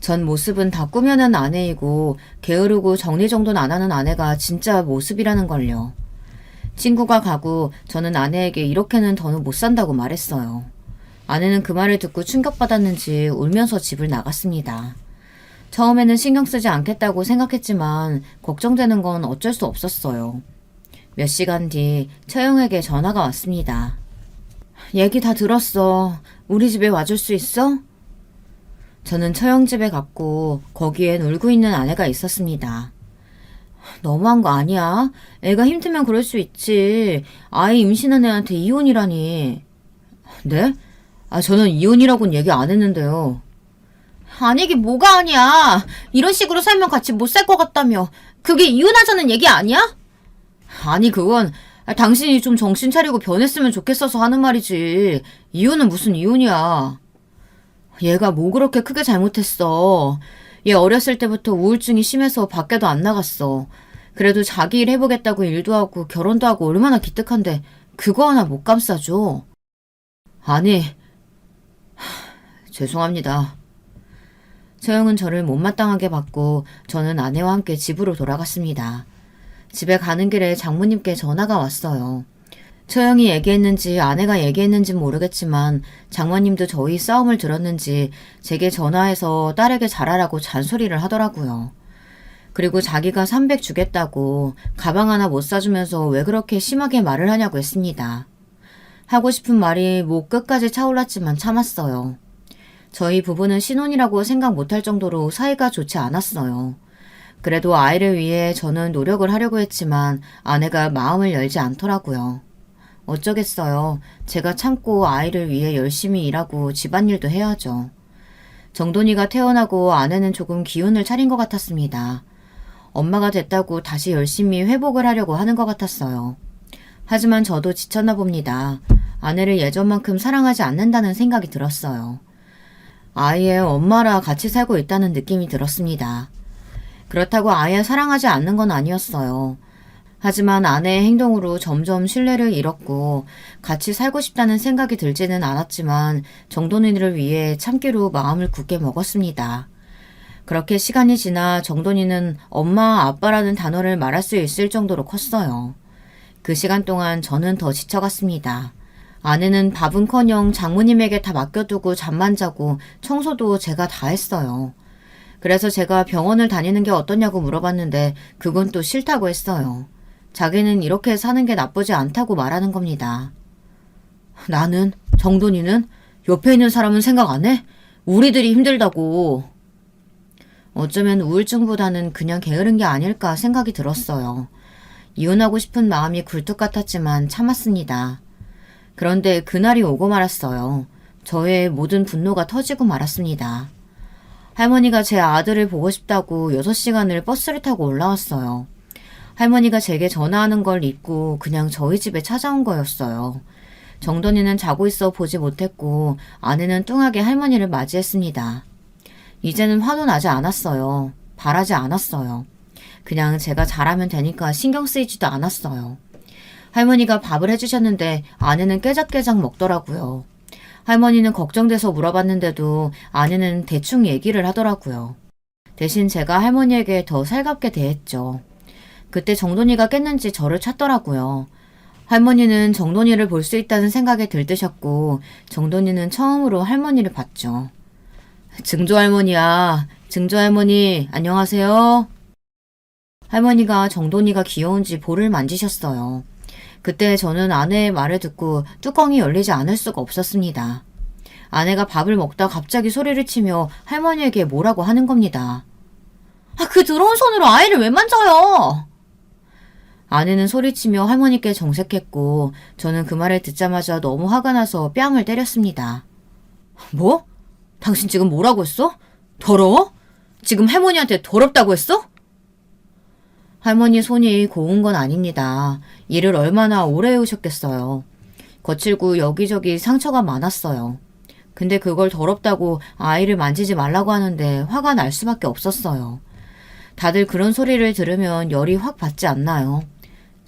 전 모습은 다 꾸며낸 아내이고 게으르고 정리정돈 안 하는 아내가 진짜 모습이라는 걸요. 친구가 가고 저는 아내에게 이렇게는 더는 못 산다고 말했어요. 아내는 그 말을 듣고 충격받았는지 울면서 집을 나갔습니다. 처음에는 신경 쓰지 않겠다고 생각했지만 걱정되는 건 어쩔 수 없었어요. 몇 시간 뒤 처형에게 전화가 왔습니다. 얘기 다 들었어. 우리 집에 와줄 수 있어? 저는 처형 집에 갔고 거기엔 울고 있는 아내가 있었습니다. 너무한 거 아니야? 애가 힘들면 그럴 수 있지. 아이 임신한 애한테 이혼이라니. 네? 저는 이혼이라고는 얘기 안 했는데요. 아니게 뭐가 아니야. 이런 식으로 살면 같이 못 살 것 같다며. 그게 이혼하자는 얘기 아니야? 아니 그건 당신이 좀 정신 차리고 변했으면 좋겠어서 하는 말이지. 이혼은 무슨 이혼이야. 얘가 뭐 그렇게 크게 잘못했어. 얘 어렸을 때부터 우울증이 심해서 밖에도 안 나갔어. 그래도 자기 일 해보겠다고 일도 하고 결혼도 하고 얼마나 기특한데 그거 하나 못 감싸줘. 아니, 죄송합니다. 처형은 저를 못마땅하게 받고 저는 아내와 함께 집으로 돌아갔습니다. 집에 가는 길에 장모님께 전화가 왔어요. 처형이 얘기했는지 아내가 얘기했는지 모르겠지만 장모님도 저희 싸움을 들었는지 제게 전화해서 딸에게 잘하라고 잔소리를 하더라고요. 그리고 자기가 300 주겠다고 가방 하나 못 사주면서 왜 그렇게 심하게 말을 하냐고 했습니다. 하고 싶은 말이 목 끝까지 차올랐지만 참았어요. 저희 부부는 신혼이라고 생각 못할 정도로 사이가 좋지 않았어요. 그래도 아이를 위해 저는 노력을 하려고 했지만 아내가 마음을 열지 않더라고요. 어쩌겠어요. 제가 참고 아이를 위해 열심히 일하고 집안일도 해야죠. 정돈이가 태어나고 아내는 조금 기운을 차린 것 같았습니다. 엄마가 됐다고 다시 열심히 회복을 하려고 하는 것 같았어요. 하지만 저도 지쳤나 봅니다. 아내를 예전만큼 사랑하지 않는다는 생각이 들었어요. 아이의 엄마라 같이 살고 있다는 느낌이 들었습니다. 그렇다고 아예 사랑하지 않는 건 아니었어요. 하지만 아내의 행동으로 점점 신뢰를 잃었고 같이 살고 싶다는 생각이 들지는 않았지만 정돈이를 위해 참기로 마음을 굳게 먹었습니다. 그렇게 시간이 지나 정돈이는 엄마, 아빠라는 단어를 말할 수 있을 정도로 컸어요. 그 시간 동안 저는 더 지쳐갔습니다. 아내는 밥은커녕 장모님에게 다 맡겨두고 잠만 자고 청소도 제가 다 했어요. 그래서 제가 병원을 다니는 게 어떠냐고 물어봤는데 그건 또 싫다고 했어요. 자기는 이렇게 사는 게 나쁘지 않다고 말하는 겁니다. 나는? 정돈이는? 옆에 있는 사람은 생각 안 해? 우리들이 힘들다고. 어쩌면 우울증보다는 그냥 게으른 게 아닐까 생각이 들었어요. 이혼하고 싶은 마음이 굴뚝 같았지만 참았습니다. 그런데 그날이 오고 말았어요. 저의 모든 분노가 터지고 말았습니다. 할머니가 제 아들을 보고 싶다고 6시간을 버스를 타고 올라왔어요. 할머니가 제게 전화하는 걸 잊고 그냥 저희 집에 찾아온 거였어요. 정돈이는 자고 있어 보지 못했고 아내는 뚱하게 할머니를 맞이했습니다. 이제는 화도 나지 않았어요. 바라지 않았어요. 그냥 제가 잘하면 되니까 신경 쓰이지도 않았어요. 할머니가 밥을 해주셨는데 아내는 깨작깨작 먹더라고요. 할머니는 걱정돼서 물어봤는데도 아내는 대충 얘기를 하더라고요. 대신 제가 할머니에게 더 살갑게 대했죠. 그때 정돈이가 깼는지 저를 찾더라고요. 할머니는 정돈이를 볼 수 있다는 생각에 들뜨셨고 정돈이는 처음으로 할머니를 봤죠. 증조할머니야. 증조할머니 안녕하세요. 할머니가 정돈이가 귀여운지 볼을 만지셨어요. 그때 저는 아내의 말을 듣고 뚜껑이 열리지 않을 수가 없었습니다. 아내가 밥을 먹다 갑자기 소리를 치며 할머니에게 뭐라고 하는 겁니다. 그 더러운 손으로 아이를 왜 만져요? 아내는 소리치며 할머니께 정색했고 저는 그 말을 듣자마자 너무 화가 나서 뺨을 때렸습니다. 뭐? 당신 지금 뭐라고 했어? 더러워? 지금 할머니한테 더럽다고 했어? 할머니 손이 고운 건 아닙니다. 일을 얼마나 오래 해오셨겠어요. 거칠고 여기저기 상처가 많았어요. 근데 그걸 더럽다고 아이를 만지지 말라고 하는데 화가 날 수밖에 없었어요. 다들 그런 소리를 들으면 열이 확 받지 않나요?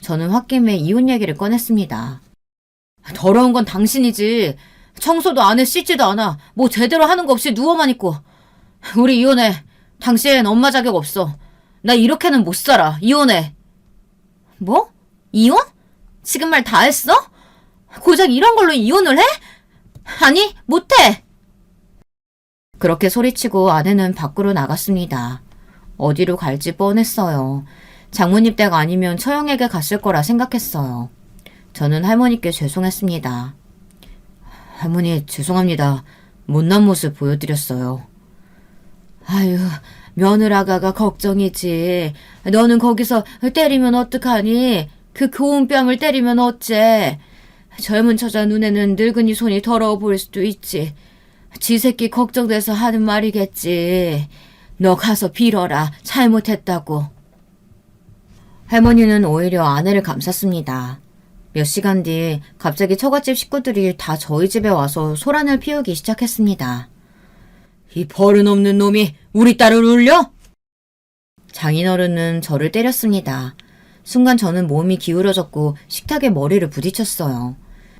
저는 홧김에 이혼 얘기를 꺼냈습니다. 더러운 건 당신이지. 청소도 안 해, 씻지도 않아. 뭐 제대로 하는 거 없이 누워만 있고. 우리 이혼해. 당신 엄마 자격 없어. 나 이렇게는 못 살아. 이혼해. 뭐? 이혼? 지금 말 다 했어? 고작 이런 걸로 이혼을 해? 아니, 못해. 그렇게 소리치고 아내는 밖으로 나갔습니다. 어디로 갈지 뻔했어요. 장모님 댁 아니면 처형에게 갔을 거라 생각했어요. 저는 할머니께 죄송했습니다. 할머니 죄송합니다. 못난 모습 보여드렸어요. 아유, 며느라가가 걱정이지. 너는 거기서 때리면 어떡하니? 그 고운 뺨을 때리면 어째? 젊은 처자 눈에는 늙은이 손이 더러워 보일 수도 있지. 지 새끼 걱정돼서 하는 말이겠지. 너 가서 빌어라. 잘못했다고. 할머니는 오히려 아내를 감쌌습니다. 몇 시간 뒤 갑자기 처갓집 식구들이 다 저희 집에 와서 소란을 피우기 시작했습니다. 이 버릇없는 놈이 우리 딸을 울려? 장인어른은 저를 때렸습니다. 순간 저는 몸이 기울어졌고 식탁에 머리를 부딪혔어요.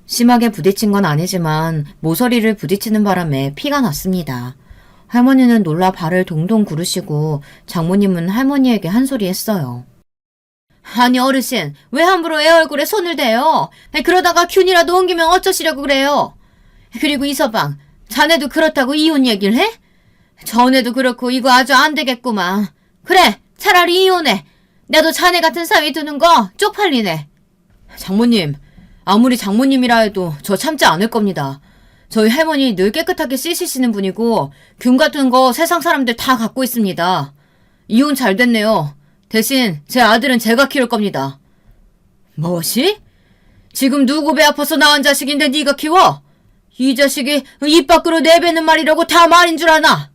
심하게 부딪힌 건 아니지만 모서리를 부딪히는 바람에 피가 났습니다. 할머니는 놀라 발을 동동 구르시고 장모님은 할머니에게 한 소리 했어요. 아니 어르신, 왜 함부로 애 얼굴에 손을 대요? 그러다가 균이라도 옮기면 어쩌시려고 그래요? 그리고 이서방, 자네도 그렇다고 이혼 얘기를 해? 전에도 그렇고 이거 아주 안 되겠구만. 그래, 차라리 이혼해. 나도 자네 같은 사위 두는 거 쪽팔리네. 장모님, 아무리 장모님이라 해도 저 참지 않을 겁니다. 저희 할머니 늘 깨끗하게 씻으시는 분이고 균 같은 거 세상 사람들 다 갖고 있습니다. 이혼 잘 됐네요. 대신 제 아들은 제가 키울 겁니다. 뭐시? 지금 누구 배 아파서 낳은 자식인데 네가 키워? 이 자식이 입 밖으로 내뱉는 말이라고 다 말인 줄 아나?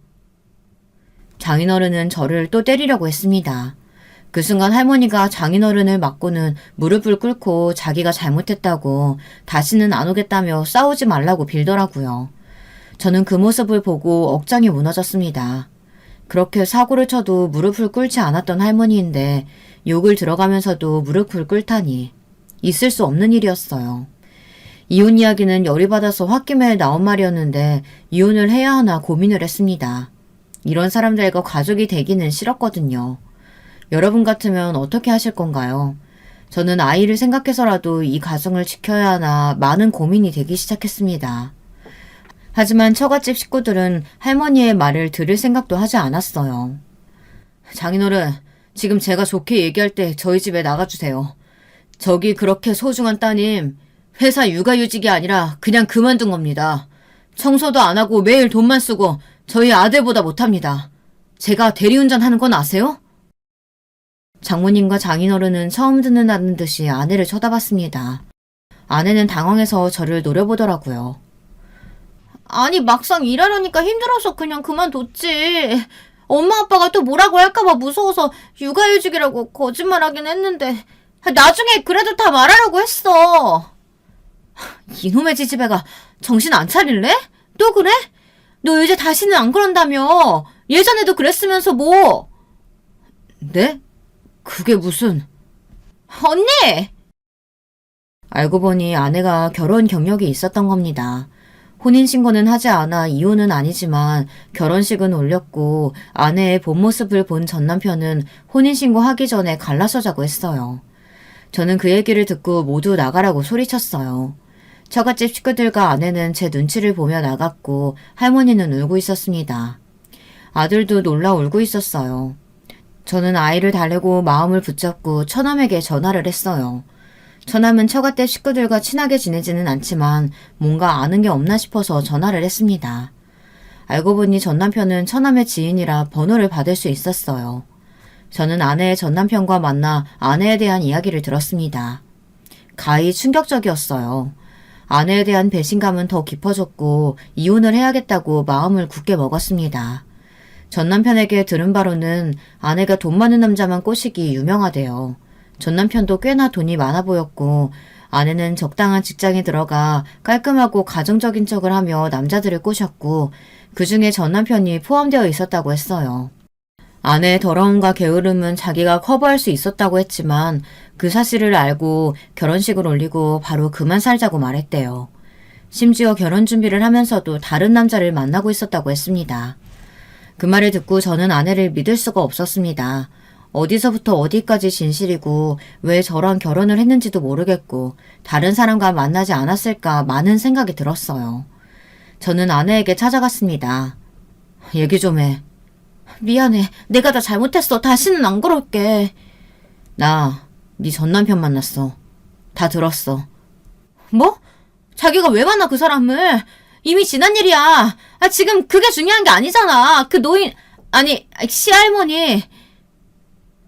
장인어른은 저를 또 때리려고 했습니다. 그 순간 할머니가 장인어른을 맞고는 무릎을 꿇고 자기가 잘못했다고 다시는 안 오겠다며 싸우지 말라고 빌더라고요. 저는 그 모습을 보고 억장이 무너졌습니다. 그렇게 사고를 쳐도 무릎을 꿇지 않았던 할머니인데 욕을 들어가면서도 무릎을 꿇다니 있을 수 없는 일이었어요. 이혼 이야기는 열이 받아서 홧김에 나온 말이었는데 이혼을 해야 하나 고민을 했습니다. 이런 사람들과 가족이 되기는 싫었거든요. 여러분 같으면 어떻게 하실 건가요? 저는 아이를 생각해서라도 이 가정을 지켜야 하나 많은 고민이 되기 시작했습니다. 하지만 처갓집 식구들은 할머니의 말을 들을 생각도 하지 않았어요. 장인어른, 지금 제가 좋게 얘기할 때 저희 집에 나가주세요. 저기 그렇게 소중한 따님, 회사 육아휴직이 아니라 그냥 그만둔 겁니다. 청소도 안 하고 매일 돈만 쓰고 저희 아들보다 못합니다. 제가 대리운전 하는 건 아세요? 장모님과 장인어른은 처음 듣는다는 듯이 아내를 쳐다봤습니다. 아내는 당황해서 저를 노려보더라고요. 아니 막상 일하려니까 힘들어서 그냥 그만뒀지. 엄마 아빠가 또 뭐라고 할까봐 무서워서 육아휴직이라고 거짓말하긴 했는데 나중에 그래도 다 말하려고 했어. 이놈의 지지배가 정신 안 차릴래? 또 그래? 너 이제 다시는 안 그런다며. 예전에도 그랬으면서 뭐. 네? 그게 무슨. 언니! 알고 보니 아내가 결혼 경력이 있었던 겁니다. 혼인신고는 하지 않아 이혼은 아니지만 결혼식은 올렸고 아내의 본 모습을 본 전 남편은 혼인신고 하기 전에 갈라서자고 했어요. 저는 그 얘기를 듣고 모두 나가라고 소리쳤어요. 처갓집 식구들과 아내는 제 눈치를 보며 나갔고 할머니는 울고 있었습니다. 아들도 놀라 울고 있었어요. 저는 아이를 달래고 마음을 붙잡고 처남에게 전화를 했어요. 처남은 처갓집 식구들과 친하게 지내지는 않지만 뭔가 아는 게 없나 싶어서 전화를 했습니다. 알고 보니 전 남편은 처남의 지인이라 번호를 받을 수 있었어요. 저는 아내의 전 남편과 만나 아내에 대한 이야기를 들었습니다. 가히 충격적이었어요. 아내에 대한 배신감은 더 깊어졌고 이혼을 해야겠다고 마음을 굳게 먹었습니다. 전 남편에게 들은 바로는 아내가 돈 많은 남자만 꼬시기 유명하대요. 전 남편도 꽤나 돈이 많아 보였고 아내는 적당한 직장에 들어가 깔끔하고 가정적인 척을 하며 남자들을 꼬셨고 그중에 전 남편이 포함되어 있었다고 했어요. 아내의 더러움과 게으름은 자기가 커버할 수 있었다고 했지만 그 사실을 알고 결혼식을 올리고 바로 그만 살자고 말했대요. 심지어 결혼 준비를 하면서도 다른 남자를 만나고 있었다고 했습니다. 그 말을 듣고 저는 아내를 믿을 수가 없었습니다. 어디서부터 어디까지 진실이고 왜 저랑 결혼을 했는지도 모르겠고 다른 사람과 만나지 않았을까 많은 생각이 들었어요. 저는 아내에게 찾아갔습니다. 얘기 좀 해. 미안해. 내가 다 잘못했어. 다시는 안 그럴게. 나 네 전 남편 만났어. 다 들었어. 뭐? 자기가 왜 만나 그 사람을? 이미 지난 일이야. 지금 그게 중요한 게 아니잖아. 그 노인, 아니 시할머니.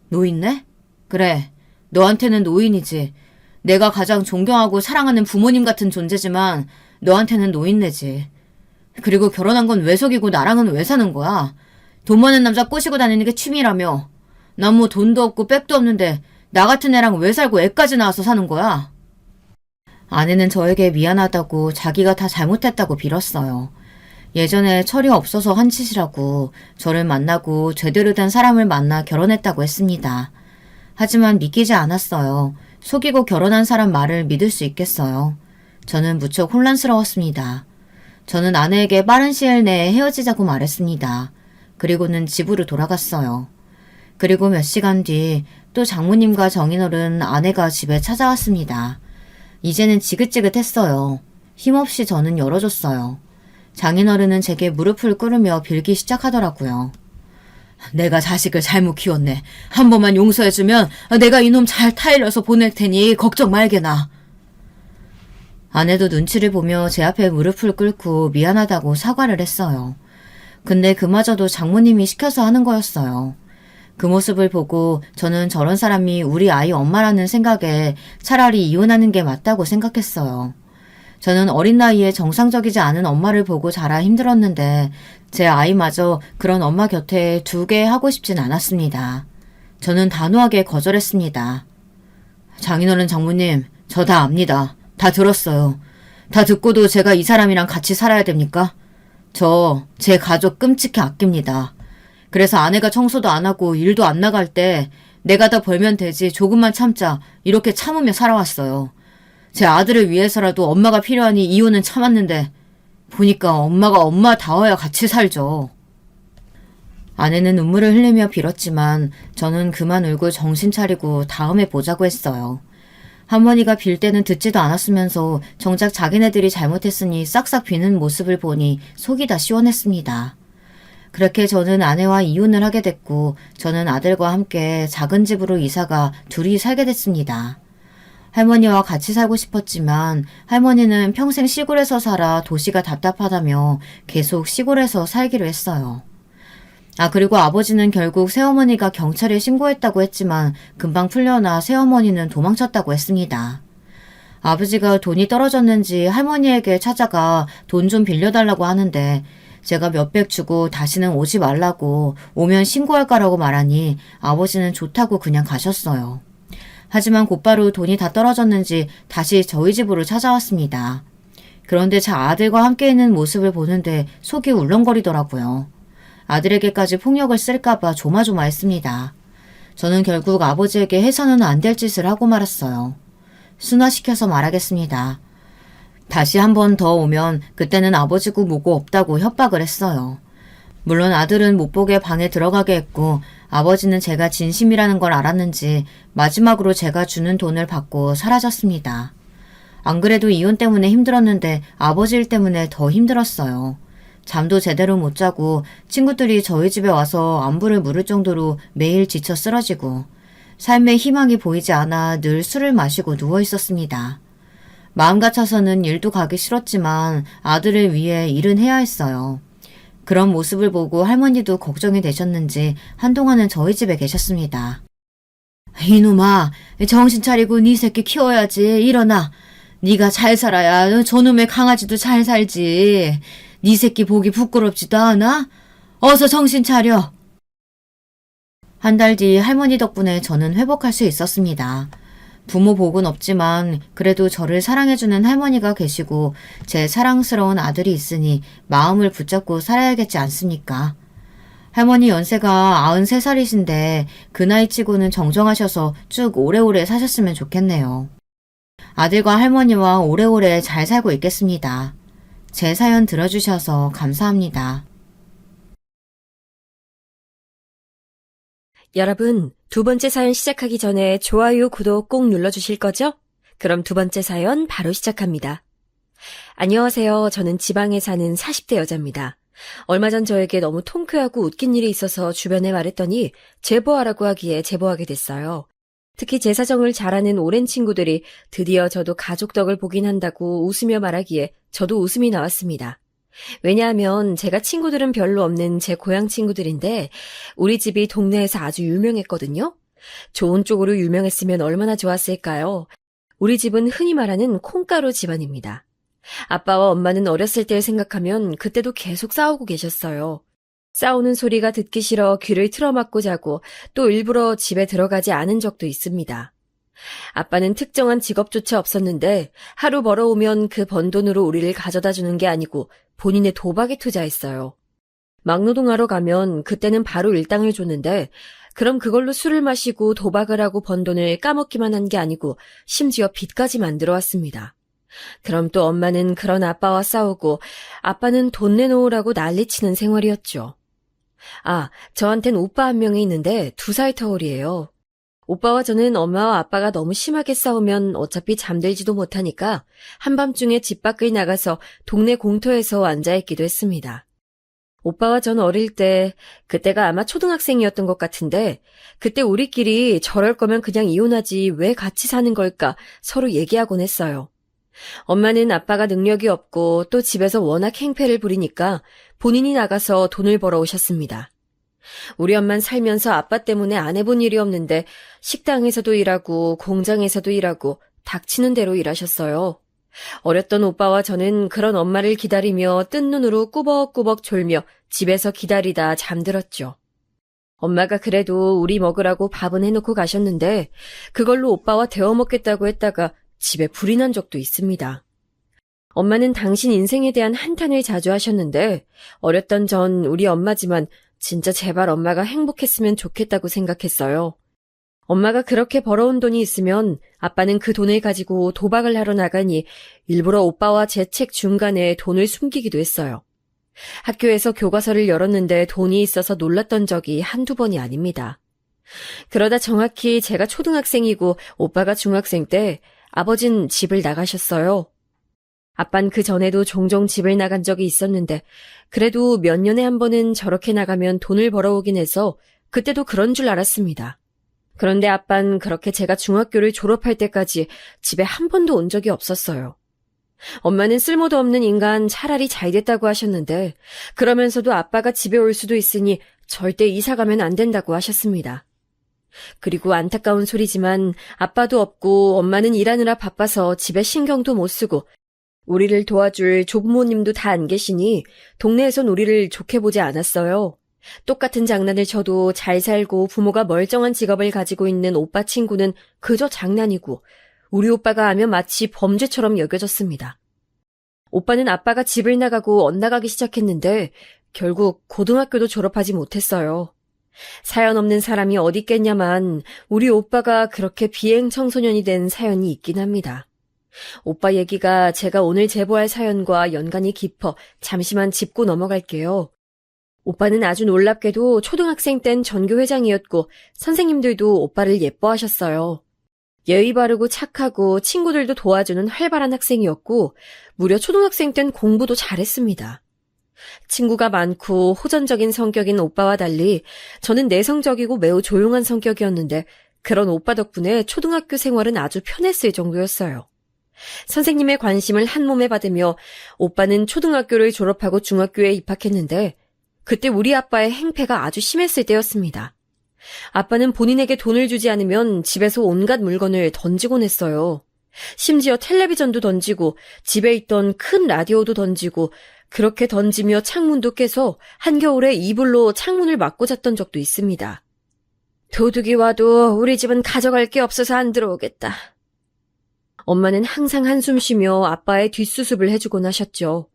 노인네? 그래. 너한테는 노인이지. 내가 가장 존경하고 사랑하는 부모님 같은 존재지만 너한테는 노인네지. 그리고 결혼한 건 왜 속이고 나랑은 왜 사는 거야? 돈 많은 남자 꼬시고 다니는 게 취미라며. 난 뭐 돈도 없고 백도 없는데 나 같은 애랑 왜 살고 애까지 낳아서 사는 거야? 아내는 저에게 미안하다고 자기가 다 잘못했다고 빌었어요. 예전에 철이 없어서 한 짓이라고 저를 만나고 제대로 된 사람을 만나 결혼했다고 했습니다. 하지만 믿기지 않았어요. 속이고 결혼한 사람 말을 믿을 수 있겠어요. 저는 무척 혼란스러웠습니다. 저는 아내에게 빠른 시일 내에 헤어지자고 말했습니다. 그리고는 집으로 돌아갔어요. 그리고 몇 시간 뒤 또 장모님과 정인어른 아내가 집에 찾아왔습니다. 이제는 지긋지긋했어요. 힘없이 저는 열어줬어요. 장인어른은 제게 무릎을 꿇으며 빌기 시작하더라고요. 내가 자식을 잘못 키웠네. 한 번만 용서해주면 내가 이놈 잘 타일러서 보낼 테니 걱정 말게나. 아내도 눈치를 보며 제 앞에 무릎을 꿇고 미안하다고 사과를 했어요. 근데 그마저도 장모님이 시켜서 하는 거였어요. 그 모습을 보고 저는 저런 사람이 우리 아이 엄마라는 생각에 차라리 이혼하는 게 맞다고 생각했어요. 저는 어린 나이에 정상적이지 않은 엄마를 보고 자라 힘들었는데 제 아이마저 그런 엄마 곁에 두게 하고 싶진 않았습니다. 저는 단호하게 거절했습니다. 장인어른 장모님, 저 다 압니다. 다 들었어요. 다 듣고도 제가 이 사람이랑 같이 살아야 됩니까? 저 제 가족 끔찍히 아낍니다. 그래서 아내가 청소도 안 하고 일도 안 나갈 때 내가 다 벌면 되지 조금만 참자 이렇게 참으며 살아왔어요. 제 아들을 위해서라도 엄마가 필요하니 이혼은 참았는데 보니까 엄마가 엄마다워야 같이 살죠. 아내는 눈물을 흘리며 빌었지만 저는 그만 울고 정신 차리고 다음에 보자고 했어요. 할머니가 빌 때는 듣지도 않았으면서 정작 자기네들이 잘못했으니 싹싹 비는 모습을 보니 속이 다 시원했습니다. 그렇게 저는 아내와 이혼을 하게 됐고 저는 아들과 함께 작은 집으로 이사가 둘이 살게 됐습니다. 할머니와 같이 살고 싶었지만 할머니는 평생 시골에서 살아 도시가 답답하다며 계속 시골에서 살기로 했어요. 그리고 아버지는 결국 새어머니가 경찰에 신고했다고 했지만 금방 풀려나 새어머니는 도망쳤다고 했습니다. 아버지가 돈이 떨어졌는지 할머니에게 찾아가 돈 좀 빌려달라고 하는데 제가 몇백 주고 다시는 오지 말라고 오면 신고할 거라고 말하니 아버지는 좋다고 그냥 가셨어요. 하지만 곧바로 돈이 다 떨어졌는지 다시 저희 집으로 찾아왔습니다. 그런데 제 아들과 함께 있는 모습을 보는데 속이 울렁거리더라고요. 아들에게까지 폭력을 쓸까봐 조마조마했습니다. 저는 결국 아버지에게 해서는 안 될 짓을 하고 말았어요. 순화시켜서 말하겠습니다. 다시 한 번 더 오면 그때는 아버지고 뭐고 없다고 협박을 했어요. 물론 아들은 못 보게 방에 들어가게 했고 아버지는 제가 진심이라는 걸 알았는지 마지막으로 제가 주는 돈을 받고 사라졌습니다. 안 그래도 이혼 때문에 힘들었는데 아버지 일 때문에 더 힘들었어요. 잠도 제대로 못 자고 친구들이 저희 집에 와서 안부를 물을 정도로 매일 지쳐 쓰러지고 삶에 희망이 보이지 않아 늘 술을 마시고 누워 있었습니다. 마음 같아서는 일도 가기 싫었지만 아들을 위해 일은 해야 했어요. 그런 모습을 보고 할머니도 걱정이 되셨는지 한동안은 저희 집에 계셨습니다. 이놈아, 정신 차리고 네 새끼 키워야지. 일어나. 네가 잘 살아야 저놈의 강아지도 잘 살지. 네 새끼 보기 부끄럽지도 않아? 어서 정신 차려. 한 달 뒤 할머니 덕분에 저는 회복할 수 있었습니다. 부모 복은 없지만 그래도 저를 사랑해주는 할머니가 계시고 제 사랑스러운 아들이 있으니 마음을 붙잡고 살아야겠지 않습니까? 할머니 연세가 93살이신데 그 나이 치고는 정정하셔서 쭉 오래오래 사셨으면 좋겠네요. 아들과 할머니와 오래오래 잘 살고 있겠습니다. 제 사연 들어주셔서 감사합니다. 여러분, 두 번째 사연 시작하기 전에 좋아요, 구독 꼭 눌러주실 거죠? 그럼 두 번째 사연 바로 시작합니다. 안녕하세요. 저는 지방에 사는 40대 여자입니다. 얼마 전 저에게 너무 통쾌하고 웃긴 일이 있어서 주변에 말했더니 제보하라고 하기에 제보하게 됐어요. 특히 제 사정을 잘 아는 오랜 친구들이 드디어 저도 가족 덕을 보긴 한다고 웃으며 말하기에 저도 웃음이 나왔습니다. 왜냐하면 제가 친구들은 별로 없는 제 고향 친구들인데 우리 집이 동네에서 아주 유명했거든요. 좋은 쪽으로 유명했으면 얼마나 좋았을까요? 우리 집은 흔히 말하는 콩가루 집안입니다. 아빠와 엄마는 어렸을 때를 생각하면 그때도 계속 싸우고 계셨어요. 싸우는 소리가 듣기 싫어 귀를 틀어막고 자고 또 일부러 집에 들어가지 않은 적도 있습니다. 아빠는 특정한 직업조차 없었는데 하루 벌어오면 그 번 돈으로 우리를 가져다 주는 게 아니고 본인의 도박에 투자했어요. 막노동하러 가면 그때는 바로 일당을 줬는데 그럼 그걸로 술을 마시고 도박을 하고 번 돈을 까먹기만 한 게 아니고 심지어 빚까지 만들어 왔습니다. 그럼 또 엄마는 그런 아빠와 싸우고 아빠는 돈 내놓으라고 난리치는 생활이었죠. 저한텐 오빠 한 명이 있는데 2살 터울이에요. 오빠와 저는 엄마와 아빠가 너무 심하게 싸우면 어차피 잠들지도 못하니까 한밤중에 집 밖을 나가서 동네 공터에서 앉아있기도 했습니다. 오빠와 전 어릴 때, 그때가 아마 초등학생이었던 것 같은데 그때 우리끼리 저럴 거면 그냥 이혼하지 왜 같이 사는 걸까 서로 얘기하곤 했어요. 엄마는 아빠가 능력이 없고 또 집에서 워낙 행패를 부리니까 본인이 나가서 돈을 벌어 오셨습니다. 우리 엄만 살면서 아빠 때문에 안 해본 일이 없는데 식당에서도 일하고 공장에서도 일하고 닥치는 대로 일하셨어요. 어렸던 오빠와 저는 그런 엄마를 기다리며 뜬 눈으로 꾸벅꾸벅 졸며 집에서 기다리다 잠들었죠. 엄마가 그래도 우리 먹으라고 밥은 해놓고 가셨는데 그걸로 오빠와 데워 먹겠다고 했다가 집에 불이 난 적도 있습니다. 엄마는 당신 인생에 대한 한탄을 자주 하셨는데 어렸던 전 우리 엄마지만 진짜 제발 엄마가 행복했으면 좋겠다고 생각했어요. 엄마가 그렇게 벌어온 돈이 있으면 아빠는 그 돈을 가지고 도박을 하러 나가니 일부러 오빠와 제 책 중간에 돈을 숨기기도 했어요. 학교에서 교과서를 열었는데 돈이 있어서 놀랐던 적이 한두 번이 아닙니다. 그러다 정확히 제가 초등학생이고 오빠가 중학생 때 아버진 집을 나가셨어요. 아빤 그 전에도 종종 집을 나간 적이 있었는데 그래도 몇 년에 한 번은 저렇게 나가면 돈을 벌어오긴 해서 그때도 그런 줄 알았습니다. 그런데 아빤 그렇게 제가 중학교를 졸업할 때까지 집에 한 번도 온 적이 없었어요. 엄마는 쓸모도 없는 인간 차라리 잘 됐다고 하셨는데 그러면서도 아빠가 집에 올 수도 있으니 절대 이사 가면 안 된다고 하셨습니다. 그리고 안타까운 소리지만 아빠도 없고 엄마는 일하느라 바빠서 집에 신경도 못 쓰고 우리를 도와줄 조부모님도 다 안 계시니 동네에선 우리를 좋게 보지 않았어요. 똑같은 장난을 쳐도 잘 살고 부모가 멀쩡한 직업을 가지고 있는 오빠 친구는 그저 장난이고 우리 오빠가 하면 마치 범죄처럼 여겨졌습니다. 오빠는 아빠가 집을 나가고 엇나가기 시작했는데 결국 고등학교도 졸업하지 못했어요. 사연 없는 사람이 어디 있겠냐만 우리 오빠가 그렇게 비행 청소년이 된 사연이 있긴 합니다. 오빠 얘기가 제가 오늘 제보할 사연과 연관이 깊어 잠시만 짚고 넘어갈게요. 오빠는 아주 놀랍게도 초등학생 땐 전교회장이었고 선생님들도 오빠를 예뻐하셨어요. 예의 바르고 착하고 친구들도 도와주는 활발한 학생이었고 무려 초등학생 땐 공부도 잘했습니다. 친구가 많고 호전적인 성격인 오빠와 달리 저는 내성적이고 매우 조용한 성격이었는데 그런 오빠 덕분에 초등학교 생활은 아주 편했을 정도였어요. 선생님의 관심을 한 몸에 받으며 오빠는 초등학교를 졸업하고 중학교에 입학했는데 그때 우리 아빠의 행패가 아주 심했을 때였습니다. 아빠는 본인에게 돈을 주지 않으면 집에서 온갖 물건을 던지곤 했어요. 심지어 텔레비전도 던지고 집에 있던 큰 라디오도 던지고 그렇게 던지며 창문도 깨서 한겨울에 이불로 창문을 막고 잤던 적도 있습니다. 도둑이 와도 우리 집은 가져갈 게 없어서 안 들어오겠다. 엄마는 항상 한숨 쉬며 아빠의 뒷수습을 해주곤 하셨죠.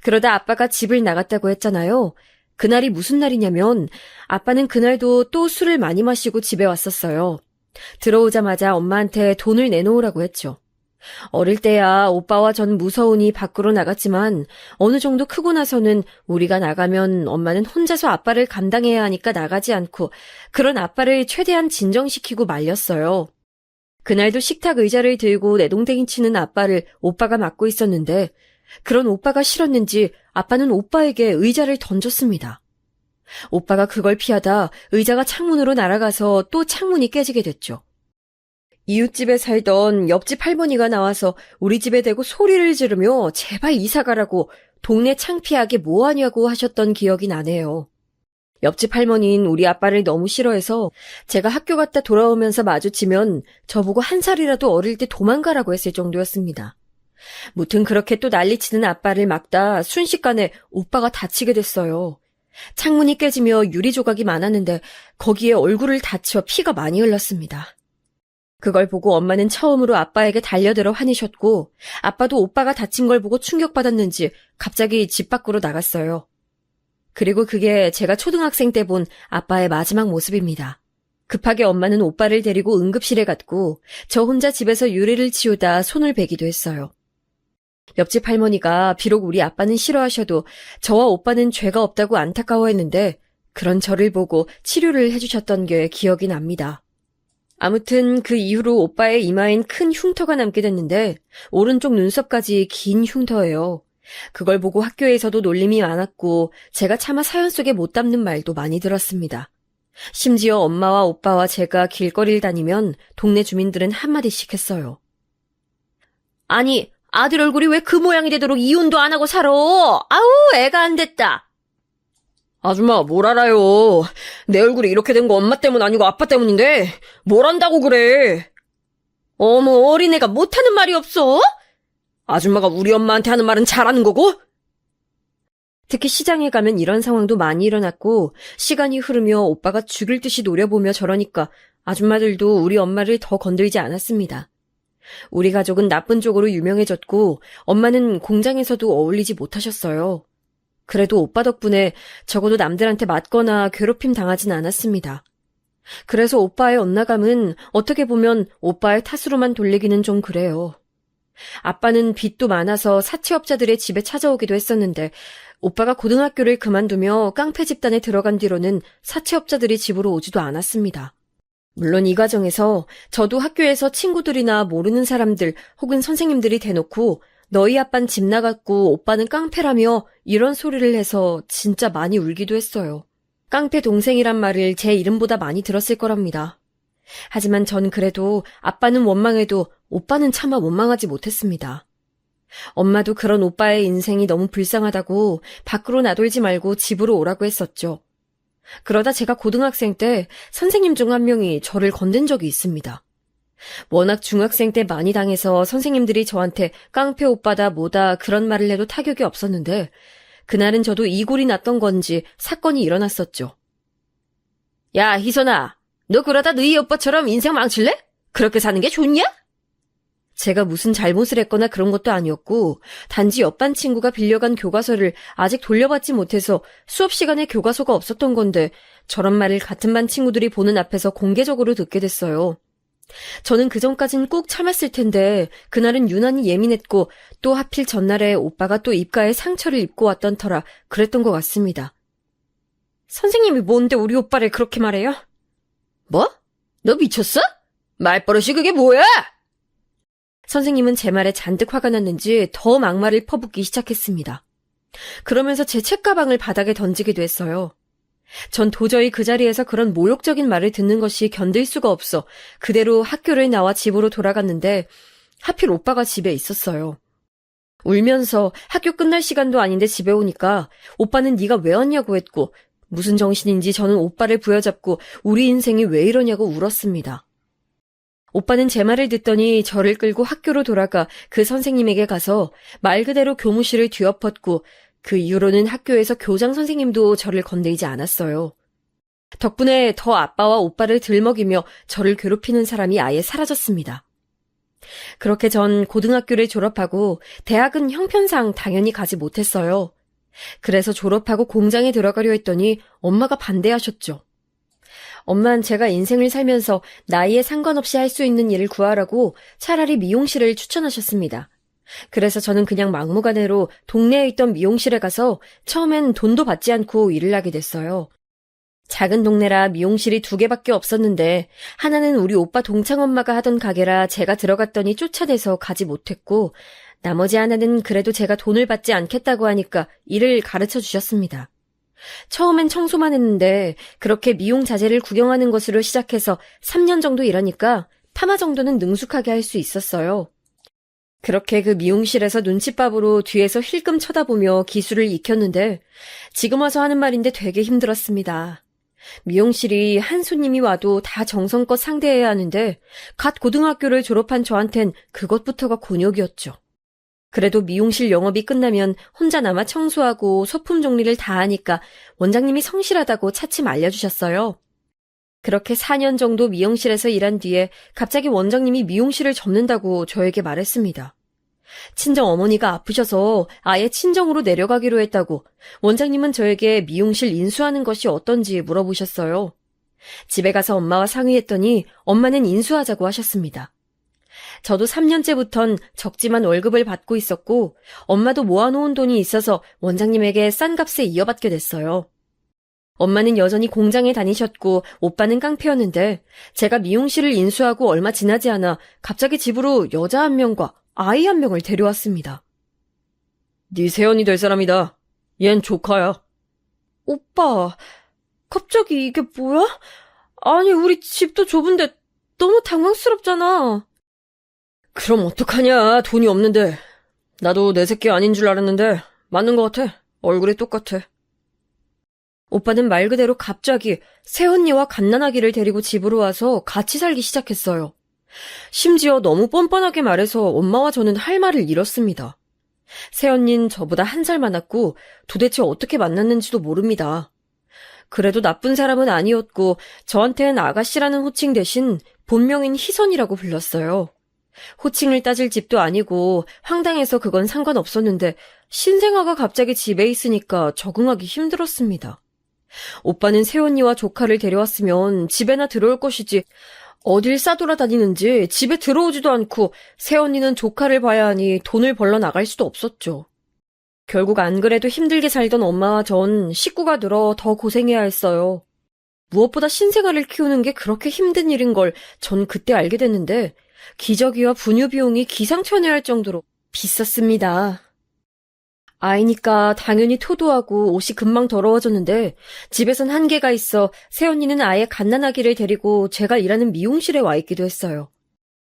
그러다 아빠가 집을 나갔다고 했잖아요. 그날이 무슨 날이냐면 아빠는 그날도 또 술을 많이 마시고 집에 왔었어요. 들어오자마자 엄마한테 돈을 내놓으라고 했죠. 어릴 때야 오빠와 전 무서우니 밖으로 나갔지만 어느 정도 크고 나서는 우리가 나가면 엄마는 혼자서 아빠를 감당해야 하니까 나가지 않고 그런 아빠를 최대한 진정시키고 말렸어요. 그날도 식탁 의자를 들고 내동댕이 치는 아빠를 오빠가 맡고 있었는데 그런 오빠가 싫었는지 아빠는 오빠에게 의자를 던졌습니다. 오빠가 그걸 피하다 의자가 창문으로 날아가서 또 창문이 깨지게 됐죠. 이웃집에 살던 옆집 할머니가 나와서 우리 집에 대고 소리를 지르며 제발 이사가라고 동네 창피하게 뭐하냐고 하셨던 기억이 나네요. 옆집 할머니는 우리 아빠를 너무 싫어해서 제가 학교 갔다 돌아오면서 마주치면 저보고 한 살이라도 어릴 때 도망가라고 했을 정도였습니다. 무튼 그렇게 또 난리치는 아빠를 막다 순식간에 오빠가 다치게 됐어요. 창문이 깨지며 유리 조각이 많았는데 거기에 얼굴을 다쳐 피가 많이 흘렀습니다. 그걸 보고 엄마는 처음으로 아빠에게 달려들어 화내셨고 아빠도 오빠가 다친 걸 보고 충격받았는지 갑자기 집 밖으로 나갔어요. 그리고 그게 제가 초등학생 때 본 아빠의 마지막 모습입니다. 급하게 엄마는 오빠를 데리고 응급실에 갔고 저 혼자 집에서 유리를 치우다 손을 베기도 했어요. 옆집 할머니가 비록 우리 아빠는 싫어하셔도 저와 오빠는 죄가 없다고 안타까워했는데 그런 저를 보고 치료를 해주셨던 게 기억이 납니다. 아무튼 그 이후로 오빠의 이마엔 큰 흉터가 남게 됐는데 오른쪽 눈썹까지 긴 흉터예요. 그걸 보고 학교에서도 놀림이 많았고 제가 차마 사연 속에 못 담는 말도 많이 들었습니다. 심지어 엄마와 오빠와 제가 길거리를 다니면 동네 주민들은 한마디씩 했어요. 아니, 아들 얼굴이 왜 그 모양이 되도록 이혼도 안 하고 살아? 아우, 애가 안 됐다. 아줌마, 뭘 알아요. 내 얼굴이 이렇게 된 거 엄마 때문 아니고 아빠 때문인데 뭘 안다고 그래. 어머, 어린애가 못하는 말이 없어? 아줌마가 우리 엄마한테 하는 말은 잘하는 거고? 특히 시장에 가면 이런 상황도 많이 일어났고 시간이 흐르며 오빠가 죽일 듯이 노려보며 저러니까 아줌마들도 우리 엄마를 더 건들지 않았습니다. 우리 가족은 나쁜 쪽으로 유명해졌고 엄마는 공장에서도 어울리지 못하셨어요. 그래도 오빠 덕분에 적어도 남들한테 맞거나 괴롭힘 당하진 않았습니다. 그래서 오빠의 엇나감은 어떻게 보면 오빠의 탓으로만 돌리기는 좀 그래요. 아빠는 빚도 많아서 사채업자들의 집에 찾아오기도 했었는데 오빠가 고등학교를 그만두며 깡패 집단에 들어간 뒤로는 사채업자들이 집으로 오지도 않았습니다. 물론 이 과정에서 저도 학교에서 친구들이나 모르는 사람들 혹은 선생님들이 대놓고 너희 아빤 집 나갔고 오빠는 깡패라며 이런 소리를 해서 진짜 많이 울기도 했어요. 깡패 동생이란 말을 제 이름보다 많이 들었을 거랍니다. 하지만 전 그래도 아빠는 원망해도 오빠는 차마 원망하지 못했습니다. 엄마도 그런 오빠의 인생이 너무 불쌍하다고 밖으로 나돌지 말고 집으로 오라고 했었죠. 그러다 제가 고등학생 때 선생님 중 한 명이 저를 건든 적이 있습니다. 워낙 중학생 때 많이 당해서 선생님들이 저한테 깡패 오빠다 뭐다 그런 말을 해도 타격이 없었는데 그날은 저도 이골이 났던 건지 사건이 일어났었죠. 야, 희선아, 너 그러다 너희 오빠처럼 인생 망칠래? 그렇게 사는 게 좋냐? 제가 무슨 잘못을 했거나 그런 것도 아니었고 단지 옆반 친구가 빌려간 교과서를 아직 돌려받지 못해서 수업 시간에 교과서가 없었던 건데 저런 말을 같은 반 친구들이 보는 앞에서 공개적으로 듣게 됐어요. 저는 그전까진 꾹 참았을 텐데 그날은 유난히 예민했고 또 하필 전날에 오빠가 또 입가에 상처를 입고 왔던 터라 그랬던 것 같습니다. 선생님이 뭔데 우리 오빠를 그렇게 말해요? 뭐? 너 미쳤어? 말버릇이 그게 뭐야? 선생님은 제 말에 잔뜩 화가 났는지 더 막말을 퍼붓기 시작했습니다. 그러면서 제 책가방을 바닥에 던지기도 했어요. 전 도저히 그 자리에서 그런 모욕적인 말을 듣는 것이 견딜 수가 없어 그대로 학교를 나와 집으로 돌아갔는데 하필 오빠가 집에 있었어요. 울면서 학교 끝날 시간도 아닌데 집에 오니까 오빠는 네가 왜 왔냐고 했고 무슨 정신인지 저는 오빠를 부여잡고 우리 인생이 왜 이러냐고 울었습니다. 오빠는 제 말을 듣더니 저를 끌고 학교로 돌아가 그 선생님에게 가서 말 그대로 교무실을 뒤엎었고 그 이후로는 학교에서 교장 선생님도 저를 건드리지 않았어요. 덕분에 더 아빠와 오빠를 들먹이며 저를 괴롭히는 사람이 아예 사라졌습니다. 그렇게 전 고등학교를 졸업하고 대학은 형편상 당연히 가지 못했어요. 그래서 졸업하고 공장에 들어가려 했더니 엄마가 반대하셨죠. 엄만 제가 인생을 살면서 나이에 상관없이 할 수 있는 일을 구하라고 차라리 미용실을 추천하셨습니다. 그래서 저는 그냥 막무가내로 동네에 있던 미용실에 가서 처음엔 돈도 받지 않고 일을 하게 됐어요. 작은 동네라 미용실이 2개밖에 없었는데 하나는 우리 오빠 동창 엄마가 하던 가게라 제가 들어갔더니 쫓아내서 가지 못했고 나머지 하나는 그래도 제가 돈을 받지 않겠다고 하니까 일을 가르쳐 주셨습니다. 처음엔 청소만 했는데 그렇게 미용 자재를 구경하는 것으로 시작해서 3년 정도 일하니까 파마 정도는 능숙하게 할 수 있었어요. 그렇게 그 미용실에서 눈칫밥으로 뒤에서 힐끔 쳐다보며 기술을 익혔는데 지금 와서 하는 말인데 되게 힘들었습니다. 미용실이 한 손님이 와도 다 정성껏 상대해야 하는데 갓 고등학교를 졸업한 저한텐 그것부터가 곤욕이었죠. 그래도 미용실 영업이 끝나면 혼자 남아 청소하고 소품 정리를 다 하니까 원장님이 성실하다고 차츰 알려주셨어요. 그렇게 4년 정도 미용실에서 일한 뒤에 갑자기 원장님이 미용실을 접는다고 저에게 말했습니다. 친정 어머니가 아프셔서 아예 친정으로 내려가기로 했다고 원장님은 저에게 미용실 인수하는 것이 어떤지 물어보셨어요. 집에 가서 엄마와 상의했더니 엄마는 인수하자고 하셨습니다. 저도 3년째부턴 적지만 월급을 받고 있었고 엄마도 모아놓은 돈이 있어서 원장님에게 싼 값에 이어받게 됐어요. 엄마는 여전히 공장에 다니셨고 오빠는 깡패였는데 제가 미용실을 인수하고 얼마 지나지 않아 갑자기 집으로 여자 1명과 아이 1명을 데려왔습니다. 네 새언니 될 사람이다. 얜 조카야. 오빠, 갑자기 이게 뭐야? 아니 우리 집도 좁은데 너무 당황스럽잖아. 그럼 어떡하냐, 돈이 없는데. 나도 내 새끼 아닌 줄 알았는데 맞는 것 같아. 얼굴이 똑같아. 오빠는 말 그대로 갑자기 새언니와 갓난아기를 데리고 집으로 와서 같이 살기 시작했어요. 심지어 너무 뻔뻔하게 말해서 엄마와 저는 할 말을 잃었습니다. 새언니는 저보다 1살 많았고 도대체 어떻게 만났는지도 모릅니다. 그래도 나쁜 사람은 아니었고 저한텐 아가씨라는 호칭 대신 본명인 희선이라고 불렀어요. 호칭을 따질 집도 아니고 황당해서 그건 상관없었는데 신생아가 갑자기 집에 있으니까 적응하기 힘들었습니다. 오빠는 새언니와 조카를 데려왔으면 집에나 들어올 것이지 어딜 싸돌아다니는지 집에 들어오지도 않고 새언니는 조카를 봐야 하니 돈을 벌러 나갈 수도 없었죠. 결국 안 그래도 힘들게 살던 엄마와 전 식구가 늘어 더 고생해야 했어요. 무엇보다 신생아를 키우는 게 그렇게 힘든 일인 걸 전 그때 알게 됐는데 기저귀와 분유 비용이 기상천외할 정도로 비쌌습니다. 아이니까 당연히 토도하고 옷이 금방 더러워졌는데 집에선 한계가 있어 새언니는 아예 갓난아기를 데리고 제가 일하는 미용실에 와 있기도 했어요.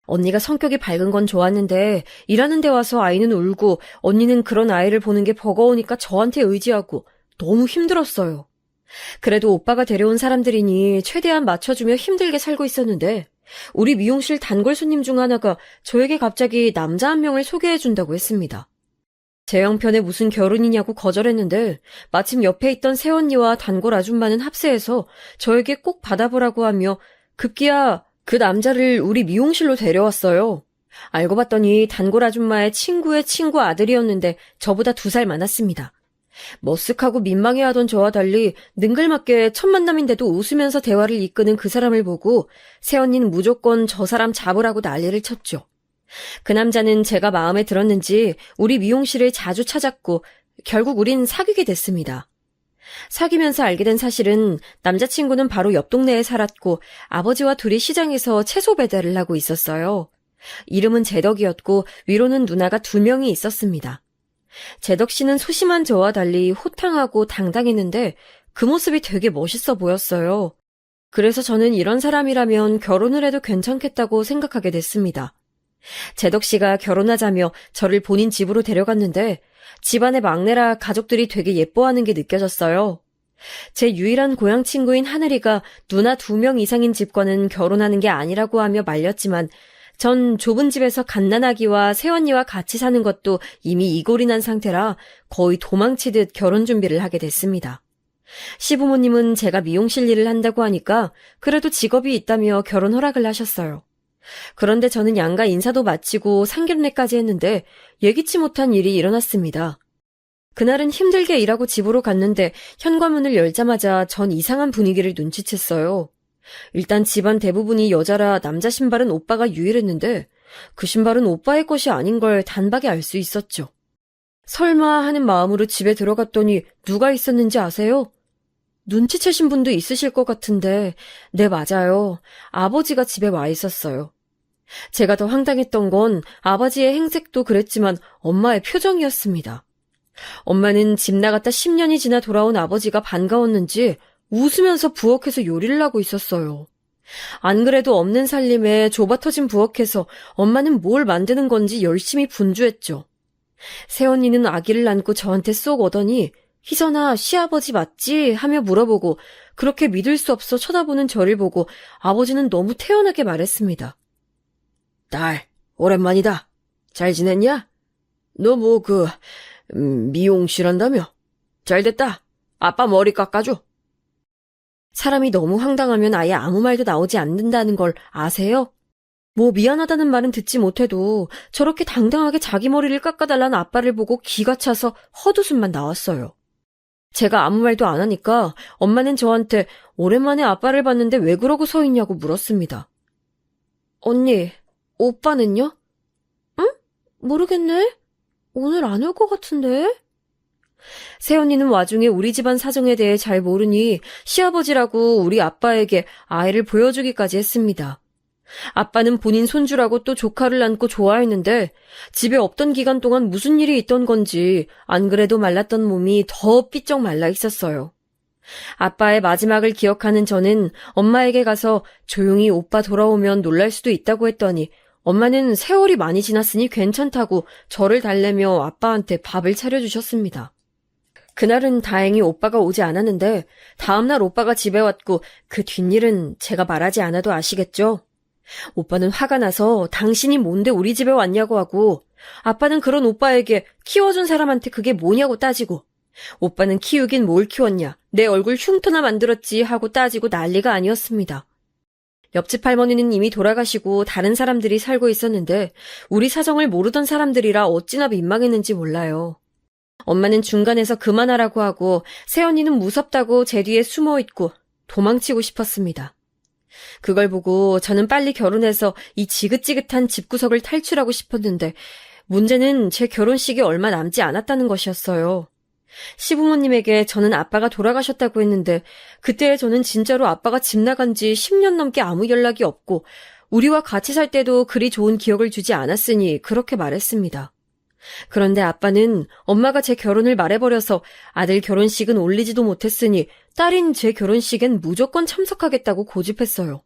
언니가 성격이 밝은 건 좋았는데 일하는 데 와서 아이는 울고 언니는 그런 아이를 보는 게 버거우니까 저한테 의지하고 너무 힘들었어요. 그래도 오빠가 데려온 사람들이니 최대한 맞춰주며 힘들게 살고 있었는데 우리 미용실 단골 손님 중 하나가 저에게 갑자기 남자 한 명을 소개해준다고 했습니다. 제 형편에 무슨 결혼이냐고 거절했는데 마침 옆에 있던 새언니와 단골 아줌마는 합세해서 저에게 꼭 받아보라고 하며 급기야 그 남자를 우리 미용실로 데려왔어요. 알고 봤더니 단골 아줌마의 친구의 친구 아들이었는데 저보다 2살 많았습니다. 머쓱하고 민망해하던 저와 달리 능글맞게 첫 만남인데도 웃으면서 대화를 이끄는 그 사람을 보고 새언니는 무조건 저 사람 잡으라고 난리를 쳤죠. 그 남자는 제가 마음에 들었는지 우리 미용실을 자주 찾았고 결국 우린 사귀게 됐습니다. 사귀면서 알게 된 사실은 남자친구는 바로 옆 동네에 살았고 아버지와 둘이 시장에서 채소 배달을 하고 있었어요. 이름은 제덕이었고 위로는 누나가 2명이 있었습니다. 제덕 씨는 소심한 저와 달리 호탕하고 당당했는데 그 모습이 되게 멋있어 보였어요. 그래서 저는 이런 사람이라면 결혼을 해도 괜찮겠다고 생각하게 됐습니다. 제덕 씨가 결혼하자며 저를 본인 집으로 데려갔는데 집안의 막내라 가족들이 되게 예뻐하는 게 느껴졌어요. 제 유일한 고향 친구인 하늘이가 누나 2명 이상인 집과는 결혼하는 게 아니라고 하며 말렸지만 전 좁은 집에서 갓난아기와 새언니와 같이 사는 것도 이미 이골이 난 상태라 거의 도망치듯 결혼 준비를 하게 됐습니다. 시부모님은 제가 미용실 일을 한다고 하니까 그래도 직업이 있다며 결혼 허락을 하셨어요. 그런데 저는 양가 인사도 마치고 상견례까지 했는데 예기치 못한 일이 일어났습니다. 그날은 힘들게 일하고 집으로 갔는데 현관문을 열자마자 전 이상한 분위기를 눈치챘어요. 일단 집안 대부분이 여자라 남자 신발은 오빠가 유일했는데 그 신발은 오빠의 것이 아닌 걸 단박에 알 수 있었죠. 설마 하는 마음으로 집에 들어갔더니 누가 있었는지 아세요? 눈치채신 분도 있으실 것 같은데 네, 맞아요. 아버지가 집에 와 있었어요. 제가 더 황당했던 건 아버지의 행색도 그랬지만 엄마의 표정이었습니다. 엄마는 집 나갔다 10년이 지나 돌아온 아버지가 반가웠는지 웃으면서 부엌에서 요리를 하고 있었어요. 안 그래도 없는 살림에 좁아터진 부엌에서 엄마는 뭘 만드는 건지 열심히 분주했죠. 새언니는 아기를 안고 저한테 쏙 오더니 희선아, 시아버지 맞지? 하며 물어보고 그렇게 믿을 수 없어 쳐다보는 저를 보고 아버지는 너무 태연하게 말했습니다. 딸, 오랜만이다. 잘 지냈냐? 너 미용실 한다며? 잘됐다. 아빠 머리 깎아줘. 사람이 너무 황당하면 아예 아무 말도 나오지 않는다는 걸 아세요? 뭐 미안하다는 말은 듣지 못해도 저렇게 당당하게 자기 머리를 깎아달라는 아빠를 보고 기가 차서 헛웃음만 나왔어요. 제가 아무 말도 안 하니까 엄마는 저한테 오랜만에 아빠를 봤는데 왜 그러고 서 있냐고 물었습니다. 언니, 오빠는요? 응? 모르겠네. 오늘 안 올 것 같은데? 새언니는 와중에 우리 집안 사정에 대해 잘 모르니 시아버지라고 우리 아빠에게 아이를 보여주기까지 했습니다. 아빠는 본인 손주라고 또 조카를 안고 좋아했는데 집에 없던 기간 동안 무슨 일이 있던 건지 안 그래도 말랐던 몸이 더 삐쩍 말라 있었어요. 아빠의 마지막을 기억하는 저는 엄마에게 가서 조용히 오빠 돌아오면 놀랄 수도 있다고 했더니 엄마는 세월이 많이 지났으니 괜찮다고 저를 달래며 아빠한테 밥을 차려주셨습니다. 그날은 다행히 오빠가 오지 않았는데 다음날 오빠가 집에 왔고 그 뒷일은 제가 말하지 않아도 아시겠죠? 오빠는 화가 나서 당신이 뭔데 우리 집에 왔냐고 하고 아빠는 그런 오빠에게 키워준 사람한테 그게 뭐냐고 따지고 오빠는 키우긴 뭘 키웠냐 내 얼굴 흉터나 만들었지 하고 따지고 난리가 아니었습니다. 옆집 할머니는 이미 돌아가시고 다른 사람들이 살고 있었는데 우리 사정을 모르던 사람들이라 어찌나 민망했는지 몰라요. 엄마는 중간에서 그만하라고 하고 새언니는 무섭다고 제 뒤에 숨어있고 도망치고 싶었습니다. 그걸 보고 저는 빨리 결혼해서 이 지긋지긋한 집구석을 탈출하고 싶었는데 문제는 제 결혼식이 얼마 남지 않았다는 것이었어요. 시부모님에게 저는 아빠가 돌아가셨다고 했는데 그때 저는 진짜로 아빠가 집 나간 지 10년 넘게 아무 연락이 없고 우리와 같이 살 때도 그리 좋은 기억을 주지 않았으니 그렇게 말했습니다. 그런데 아빠는 엄마가 제 결혼을 말해버려서 아들 결혼식은 올리지도 못했으니 딸인 제 결혼식엔 무조건 참석하겠다고 고집했어요.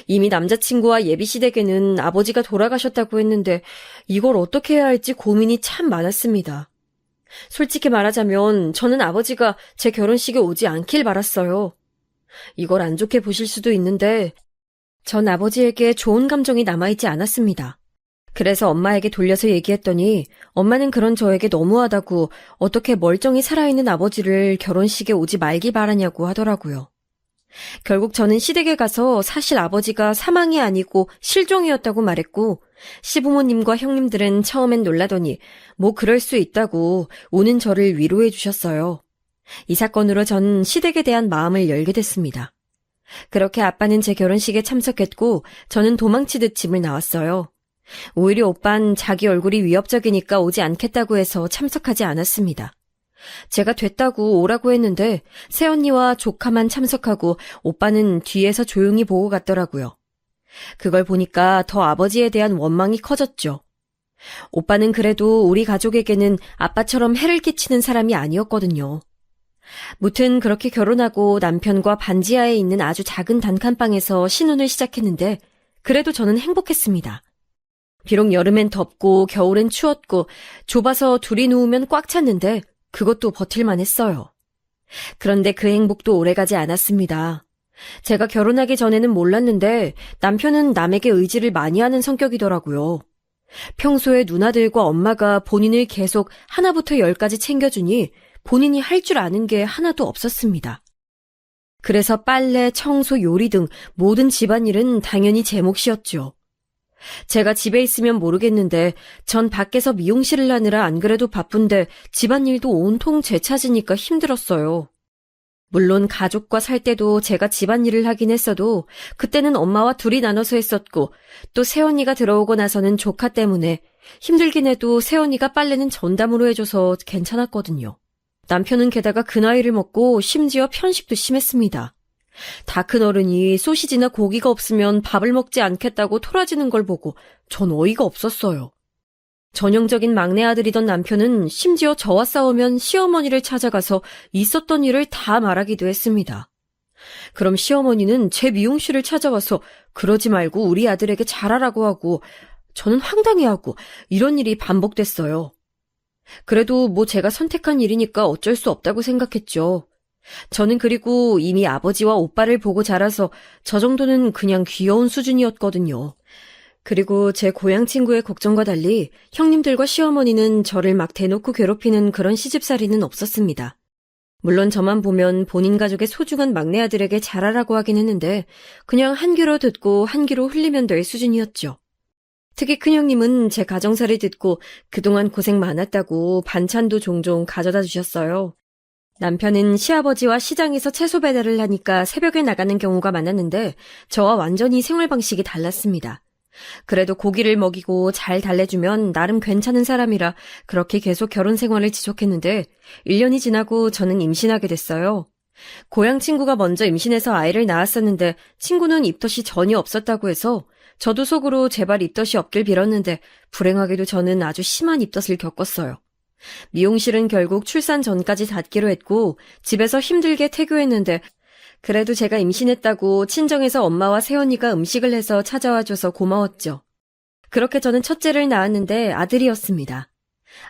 이미 남자친구와 예비시댁에는 아버지가 돌아가셨다고 했는데 이걸 어떻게 해야 할지 고민이 참 많았습니다. 솔직히 말하자면 저는 아버지가 제 결혼식에 오지 않길 바랐어요. 이걸 안 좋게 보실 수도 있는데 전 아버지에게 좋은 감정이 남아있지 않았습니다. 그래서 엄마에게 돌려서 얘기했더니 엄마는 그런 저에게 너무하다고 어떻게 멀쩡히 살아있는 아버지를 결혼식에 오지 말길 바라냐고 하더라고요. 결국 저는 시댁에 가서 사실 아버지가 사망이 아니고 실종이었다고 말했고 시부모님과 형님들은 처음엔 놀라더니 뭐 그럴 수 있다고 오는 저를 위로해 주셨어요. 이 사건으로 전 시댁에 대한 마음을 열게 됐습니다. 그렇게 아빠는 제 결혼식에 참석했고 저는 도망치듯 집을 나왔어요. 오히려 오빤 자기 얼굴이 위협적이니까 오지 않겠다고 해서 참석하지 않았습니다. 제가 됐다고 오라고 했는데 새언니와 조카만 참석하고 오빠는 뒤에서 조용히 보고 갔더라고요. 그걸 보니까 더 아버지에 대한 원망이 커졌죠. 오빠는 그래도 우리 가족에게는 아빠처럼 해를 끼치는 사람이 아니었거든요. 무튼 그렇게 결혼하고 남편과 반지하에 있는 아주 작은 단칸방에서 신혼을 시작했는데 그래도 저는 행복했습니다. 비록 여름엔 덥고 겨울엔 추웠고 좁아서 둘이 누우면 꽉 찼는데 그것도 버틸만 했어요. 그런데 그 행복도 오래가지 않았습니다. 제가 결혼하기 전에는 몰랐는데 남편은 남에게 의지를 많이 하는 성격이더라고요. 평소에 누나들과 엄마가 본인을 계속 하나부터 10까지 챙겨주니 본인이 할 줄 아는 게 하나도 없었습니다. 그래서 빨래, 청소, 요리 등 모든 집안일은 당연히 제 몫이었죠. 제가 집에 있으면 모르겠는데 전 밖에서 미용실을 하느라 안 그래도 바쁜데 집안일도 온통 제 차지니까 힘들었어요. 물론 가족과 살 때도 제가 집안일을 하긴 했어도 그때는 엄마와 둘이 나눠서 했었고 또 새언니가 들어오고 나서는 조카 때문에 힘들긴 해도 새언니가 빨래는 전담으로 해줘서 괜찮았거든요. 남편은 게다가 그 나이를 먹고 심지어 편식도 심했습니다. 다 큰 어른이 소시지나 고기가 없으면 밥을 먹지 않겠다고 토라지는 걸 보고 전 어이가 없었어요. 전형적인 막내 아들이던 남편은 심지어 저와 싸우면 시어머니를 찾아가서 있었던 일을 다 말하기도 했습니다. 그럼 시어머니는 제 미용실을 찾아와서 그러지 말고 우리 아들에게 잘하라고 하고 저는 황당해하고 이런 일이 반복됐어요. 그래도 뭐 제가 선택한 일이니까 어쩔 수 없다고 생각했죠. 저는 그리고 이미 아버지와 오빠를 보고 자라서 저 정도는 그냥 귀여운 수준이었거든요. 그리고 제 고향 친구의 걱정과 달리 형님들과 시어머니는 저를 막 대놓고 괴롭히는 그런 시집살이는 없었습니다. 물론 저만 보면 본인 가족의 소중한 막내 아들에게 잘하라고 하긴 했는데 그냥 한 귀로 듣고 한 귀로 흘리면 될 수준이었죠. 특히 큰형님은 제 가정사를 듣고 그동안 고생 많았다고 반찬도 종종 가져다 주셨어요. 남편은 시아버지와 시장에서 채소 배달을 하니까 새벽에 나가는 경우가 많았는데 저와 완전히 생활 방식이 달랐습니다. 그래도 고기를 먹이고 잘 달래주면 나름 괜찮은 사람이라 그렇게 계속 결혼 생활을 지속했는데 1년이 지나고 저는 임신하게 됐어요. 고향 친구가 먼저 임신해서 아이를 낳았었는데 친구는 입덧이 전혀 없었다고 해서 저도 속으로 제발 입덧이 없길 빌었는데 불행하게도 저는 아주 심한 입덧을 겪었어요. 미용실은 결국 출산 전까지 닫기로 했고 집에서 힘들게 퇴교했는데 그래도 제가 임신했다고 친정에서 엄마와 새언니가 음식을 해서 찾아와줘서 고마웠죠. 그렇게 저는 첫째를 낳았는데 아들이었습니다.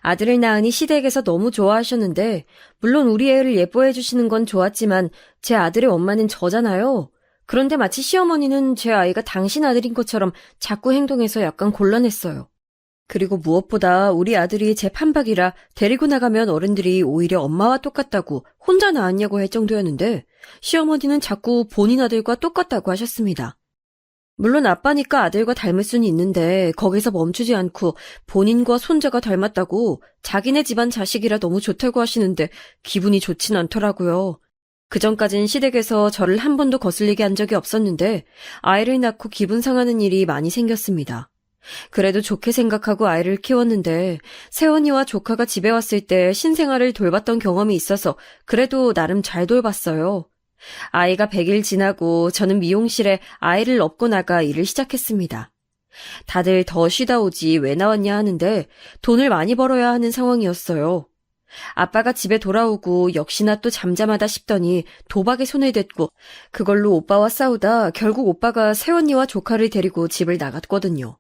아들을 낳으니 시댁에서 너무 좋아하셨는데, 물론 우리 애를 예뻐해 주시는 건 좋았지만 제 아들의 엄마는 저잖아요. 그런데 마치 시어머니는 제 아이가 당신 아들인 것처럼 자꾸 행동해서 약간 곤란했어요. 그리고 무엇보다 우리 아들이 제 판박이라 데리고 나가면 어른들이 오히려 엄마와 똑같다고 혼자 낳았냐고 할 정도였는데, 시어머니는 자꾸 본인 아들과 똑같다고 하셨습니다. 물론 아빠니까 아들과 닮을 수는 있는데 거기서 멈추지 않고 본인과 손자가 닮았다고 자기네 집안 자식이라 너무 좋다고 하시는데 기분이 좋진 않더라고요. 그전까진 시댁에서 저를 한 번도 거슬리게 한 적이 없었는데 아이를 낳고 기분 상하는 일이 많이 생겼습니다. 그래도 좋게 생각하고 아이를 키웠는데 새언니와 조카가 집에 왔을 때 신생아를 돌봤던 경험이 있어서 그래도 나름 잘 돌봤어요. 아이가 100일 지나고 저는 미용실에 아이를 업고 나가 일을 시작했습니다. 다들 더 쉬다 오지 왜 나왔냐 하는데 돈을 많이 벌어야 하는 상황이었어요. 아빠가 집에 돌아오고 역시나 또 잠잠하다 싶더니 도박에 손을 댔고 그걸로 오빠와 싸우다 결국 오빠가 새언니와 조카를 데리고 집을 나갔거든요.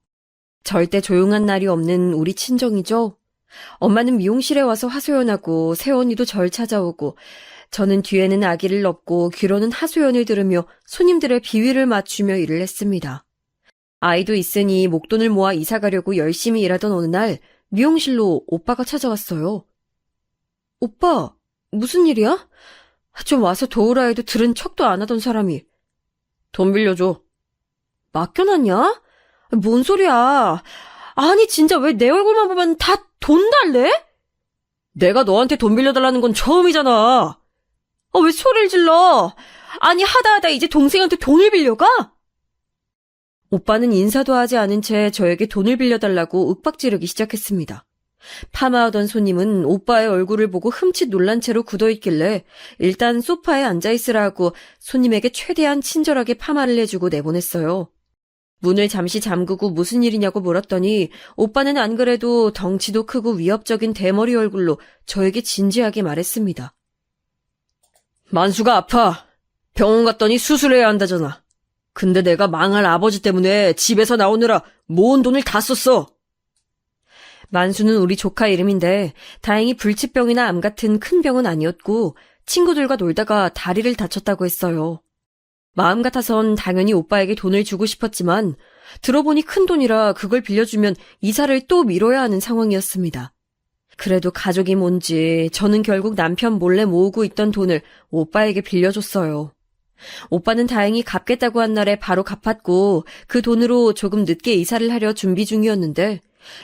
절대 조용한 날이 없는 우리 친정이죠. 엄마는 미용실에 와서 하소연하고 새언니도 절 찾아오고 저는 뒤에는 아기를 업고 귀로는 하소연을 들으며 손님들의 비위를 맞추며 일을 했습니다. 아이도 있으니 목돈을 모아 이사 가려고 열심히 일하던 어느 날 미용실로 오빠가 찾아왔어요. 오빠, 무슨 일이야? 좀 와서 도우라 해도 들은 척도 안 하던 사람이. 돈 빌려줘. 맡겨놨냐? 뭔 소리야. 아니 진짜 왜 내 얼굴만 보면 다 돈 달래? 내가 너한테 돈 빌려달라는 건 처음이잖아. 왜 소리를 질러? 아니 하다 이제 동생한테 돈을 빌려가? 오빠는 인사도 하지 않은 채 저에게 돈을 빌려달라고 윽박지르기 시작했습니다. 파마하던 손님은 오빠의 얼굴을 보고 흠칫 놀란 채로 굳어있길래 일단 소파에 앉아있으라 하고 손님에게 최대한 친절하게 파마를 해주고 내보냈어요. 문을 잠시 잠그고 무슨 일이냐고 물었더니 오빠는 안 그래도 덩치도 크고 위협적인 대머리 얼굴로 저에게 진지하게 말했습니다. 만수가 아파. 병원 갔더니 수술해야 한다잖아. 근데 내가 망할 아버지 때문에 집에서 나오느라 모은 돈을 다 썼어. 만수는 우리 조카 이름인데 다행히 불치병이나 암 같은 큰 병은 아니었고 친구들과 놀다가 다리를 다쳤다고 했어요. 마음 같아선 당연히 오빠에게 돈을 주고 싶었지만 들어보니 큰 돈이라 그걸 빌려주면 이사를 또 미뤄야 하는 상황이었습니다. 그래도 가족이 뭔지 저는 결국 남편 몰래 모으고 있던 돈을 오빠에게 빌려줬어요. 오빠는 다행히 갚겠다고 한 날에 바로 갚았고 그 돈으로 조금 늦게 이사를 하려 준비 중이었는데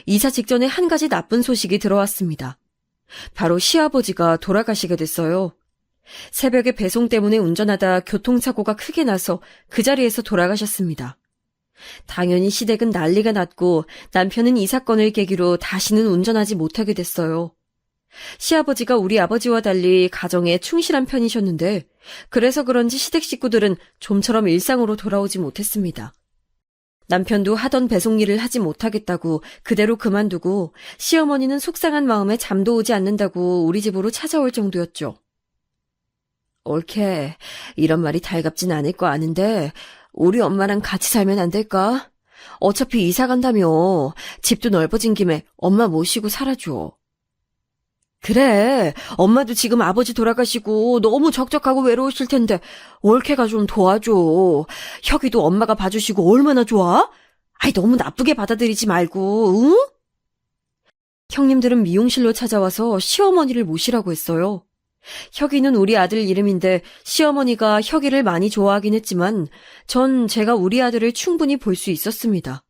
이사 직전에 한 가지 나쁜 소식이 들어왔습니다. 바로 시아버지가 돌아가시게 됐어요. 새벽에 배송 때문에 운전하다 교통사고가 크게 나서 그 자리에서 돌아가셨습니다. 당연히 시댁은 난리가 났고 남편은 이 사건을 계기로 다시는 운전하지 못하게 됐어요. 시아버지가 우리 아버지와 달리 가정에 충실한 편이셨는데 그래서 그런지 시댁 식구들은 좀처럼 일상으로 돌아오지 못했습니다. 남편도 하던 배송 일을 하지 못하겠다고 그대로 그만두고 시어머니는 속상한 마음에 잠도 오지 않는다고 우리 집으로 찾아올 정도였죠. 옳게 이런 말이 달갑진 않을 거 아는데 우리 엄마랑 같이 살면 안 될까? 어차피 이사 간다며. 집도 넓어진 김에 엄마 모시고 살아줘. 그래, 엄마도 지금 아버지 돌아가시고 너무 적적하고 외로우실 텐데 올케가 좀 도와줘. 혁이도 엄마가 봐주시고 얼마나 좋아? 아이 너무 나쁘게 받아들이지 말고, 응? 형님들은 미용실로 찾아와서 시어머니를 모시라고 했어요. 혁이는 우리 아들 이름인데 시어머니가 혁이를 많이 좋아하긴 했지만 전 제가 우리 아들을 충분히 볼 수 있었습니다.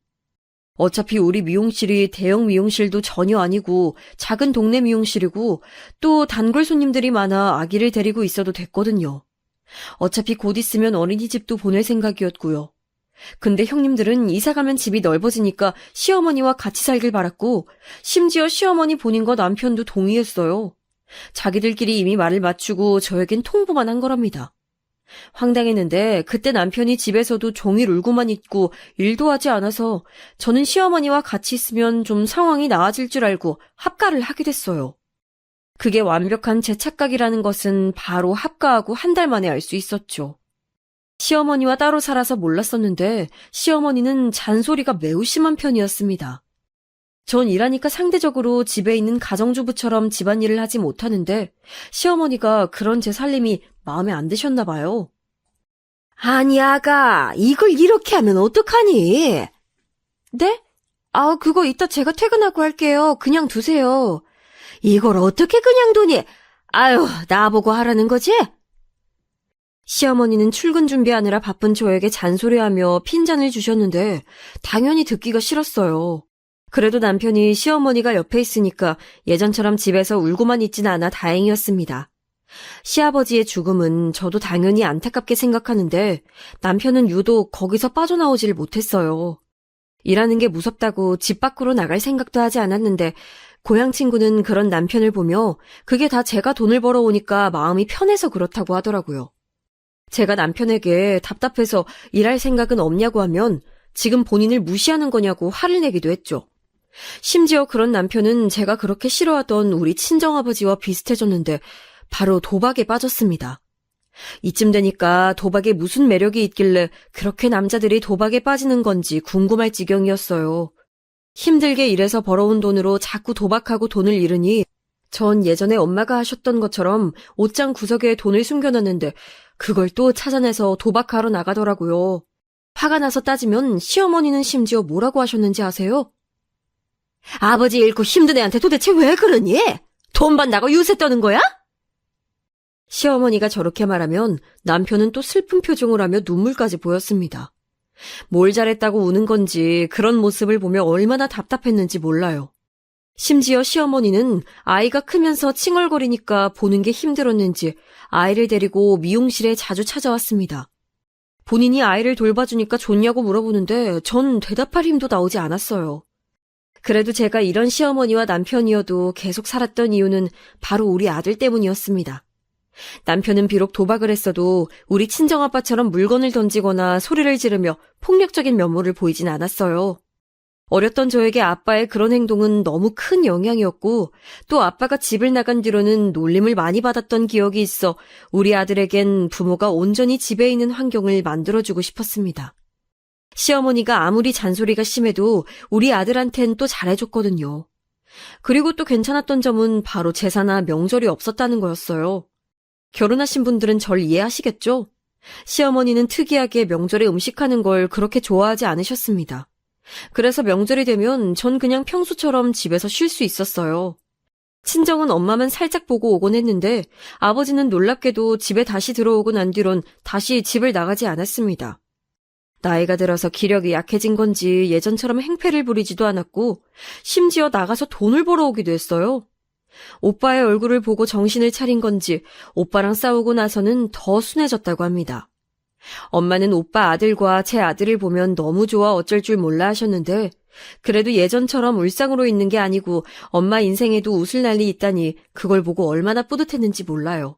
어차피 우리 미용실이 대형 미용실도 전혀 아니고 작은 동네 미용실이고 또 단골 손님들이 많아 아기를 데리고 있어도 됐거든요. 어차피 곧 있으면 어린이집도 보낼 생각이었고요. 근데 형님들은 이사 가면 집이 넓어지니까 시어머니와 같이 살길 바랐고 심지어 시어머니 본인과 남편도 동의했어요. 자기들끼리 이미 말을 맞추고 저에겐 통보만 한 거랍니다. 황당했는데 그때 남편이 집에서도 종일 울고만 있고 일도 하지 않아서 저는 시어머니와 같이 있으면 좀 상황이 나아질 줄 알고 합가를 하게 됐어요. 그게 완벽한 제 착각이라는 것은 바로 합가하고 한 달 만에 알 수 있었죠. 시어머니와 따로 살아서 몰랐었는데 시어머니는 잔소리가 매우 심한 편이었습니다. 전 일하니까 상대적으로 집에 있는 가정주부처럼 집안일을 하지 못하는데 시어머니가 그런 제 살림이 마음에 안 드셨나 봐요. 아니, 아가, 이걸 이렇게 하면 어떡하니? 네? 그거 이따 제가 퇴근하고 할게요. 그냥 두세요. 이걸 어떻게 그냥 두니? 아유, 나보고 하라는 거지? 시어머니는 출근 준비하느라 바쁜 저에게 잔소리하며 핀잔을 주셨는데 당연히 듣기가 싫었어요. 그래도 남편이 시어머니가 옆에 있으니까 예전처럼 집에서 울고만 있진 않아 다행이었습니다. 시아버지의 죽음은 저도 당연히 안타깝게 생각하는데 남편은 유독 거기서 빠져나오질 못했어요. 일하는 게 무섭다고 집 밖으로 나갈 생각도 하지 않았는데 고향 친구는 그런 남편을 보며 그게 다 제가 돈을 벌어오니까 마음이 편해서 그렇다고 하더라고요. 제가 남편에게 답답해서 일할 생각은 없냐고 하면 지금 본인을 무시하는 거냐고 화를 내기도 했죠. 심지어 그런 남편은 제가 그렇게 싫어하던 우리 친정아버지와 비슷해졌는데 바로 도박에 빠졌습니다. 이쯤 되니까 도박에 무슨 매력이 있길래 그렇게 남자들이 도박에 빠지는 건지 궁금할 지경이었어요. 힘들게 일해서 벌어온 돈으로 자꾸 도박하고 돈을 잃으니 전 예전에 엄마가 하셨던 것처럼 옷장 구석에 돈을 숨겨놨는데 그걸 또 찾아내서 도박하러 나가더라고요. 화가 나서 따지면 시어머니는 심지어 뭐라고 하셨는지 아세요? 아버지 잃고 힘든 애한테 도대체 왜 그러니? 돈 받나고 유세 떠는 거야? 시어머니가 저렇게 말하면 남편은 또 슬픈 표정을 하며 눈물까지 보였습니다. 뭘 잘했다고 우는 건지 그런 모습을 보며 얼마나 답답했는지 몰라요. 심지어 시어머니는 아이가 크면서 칭얼거리니까 보는 게 힘들었는지 아이를 데리고 미용실에 자주 찾아왔습니다. 본인이 아이를 돌봐주니까 좋냐고 물어보는데 전 대답할 힘도 나오지 않았어요. 그래도 제가 이런 시어머니와 남편이어도 계속 살았던 이유는 바로 우리 아들 때문이었습니다. 남편은 비록 도박을 했어도 우리 친정아빠처럼 물건을 던지거나 소리를 지르며 폭력적인 면모를 보이진 않았어요. 어렸던 저에게 아빠의 그런 행동은 너무 큰 영향이었고 또 아빠가 집을 나간 뒤로는 놀림을 많이 받았던 기억이 있어 우리 아들에겐 부모가 온전히 집에 있는 환경을 만들어주고 싶었습니다. 시어머니가 아무리 잔소리가 심해도 우리 아들한텐 또 잘해줬거든요. 그리고 또 괜찮았던 점은 바로 제사나 명절이 없었다는 거였어요. 결혼하신 분들은 절 이해하시겠죠? 시어머니는 특이하게 명절에 음식하는 걸 그렇게 좋아하지 않으셨습니다. 그래서 명절이 되면 전 그냥 평소처럼 집에서 쉴 수 있었어요. 친정은 엄마만 살짝 보고 오곤 했는데 아버지는 놀랍게도 집에 다시 들어오고 난 뒤론 다시 집을 나가지 않았습니다. 나이가 들어서 기력이 약해진 건지 예전처럼 행패를 부리지도 않았고 심지어 나가서 돈을 벌어오기도 했어요. 오빠의 얼굴을 보고 정신을 차린 건지 오빠랑 싸우고 나서는 더 순해졌다고 합니다. 엄마는 오빠 아들과 제 아들을 보면 너무 좋아 어쩔 줄 몰라 하셨는데 그래도 예전처럼 울상으로 있는 게 아니고 엄마 인생에도 웃을 날이 있다니 그걸 보고 얼마나 뿌듯했는지 몰라요.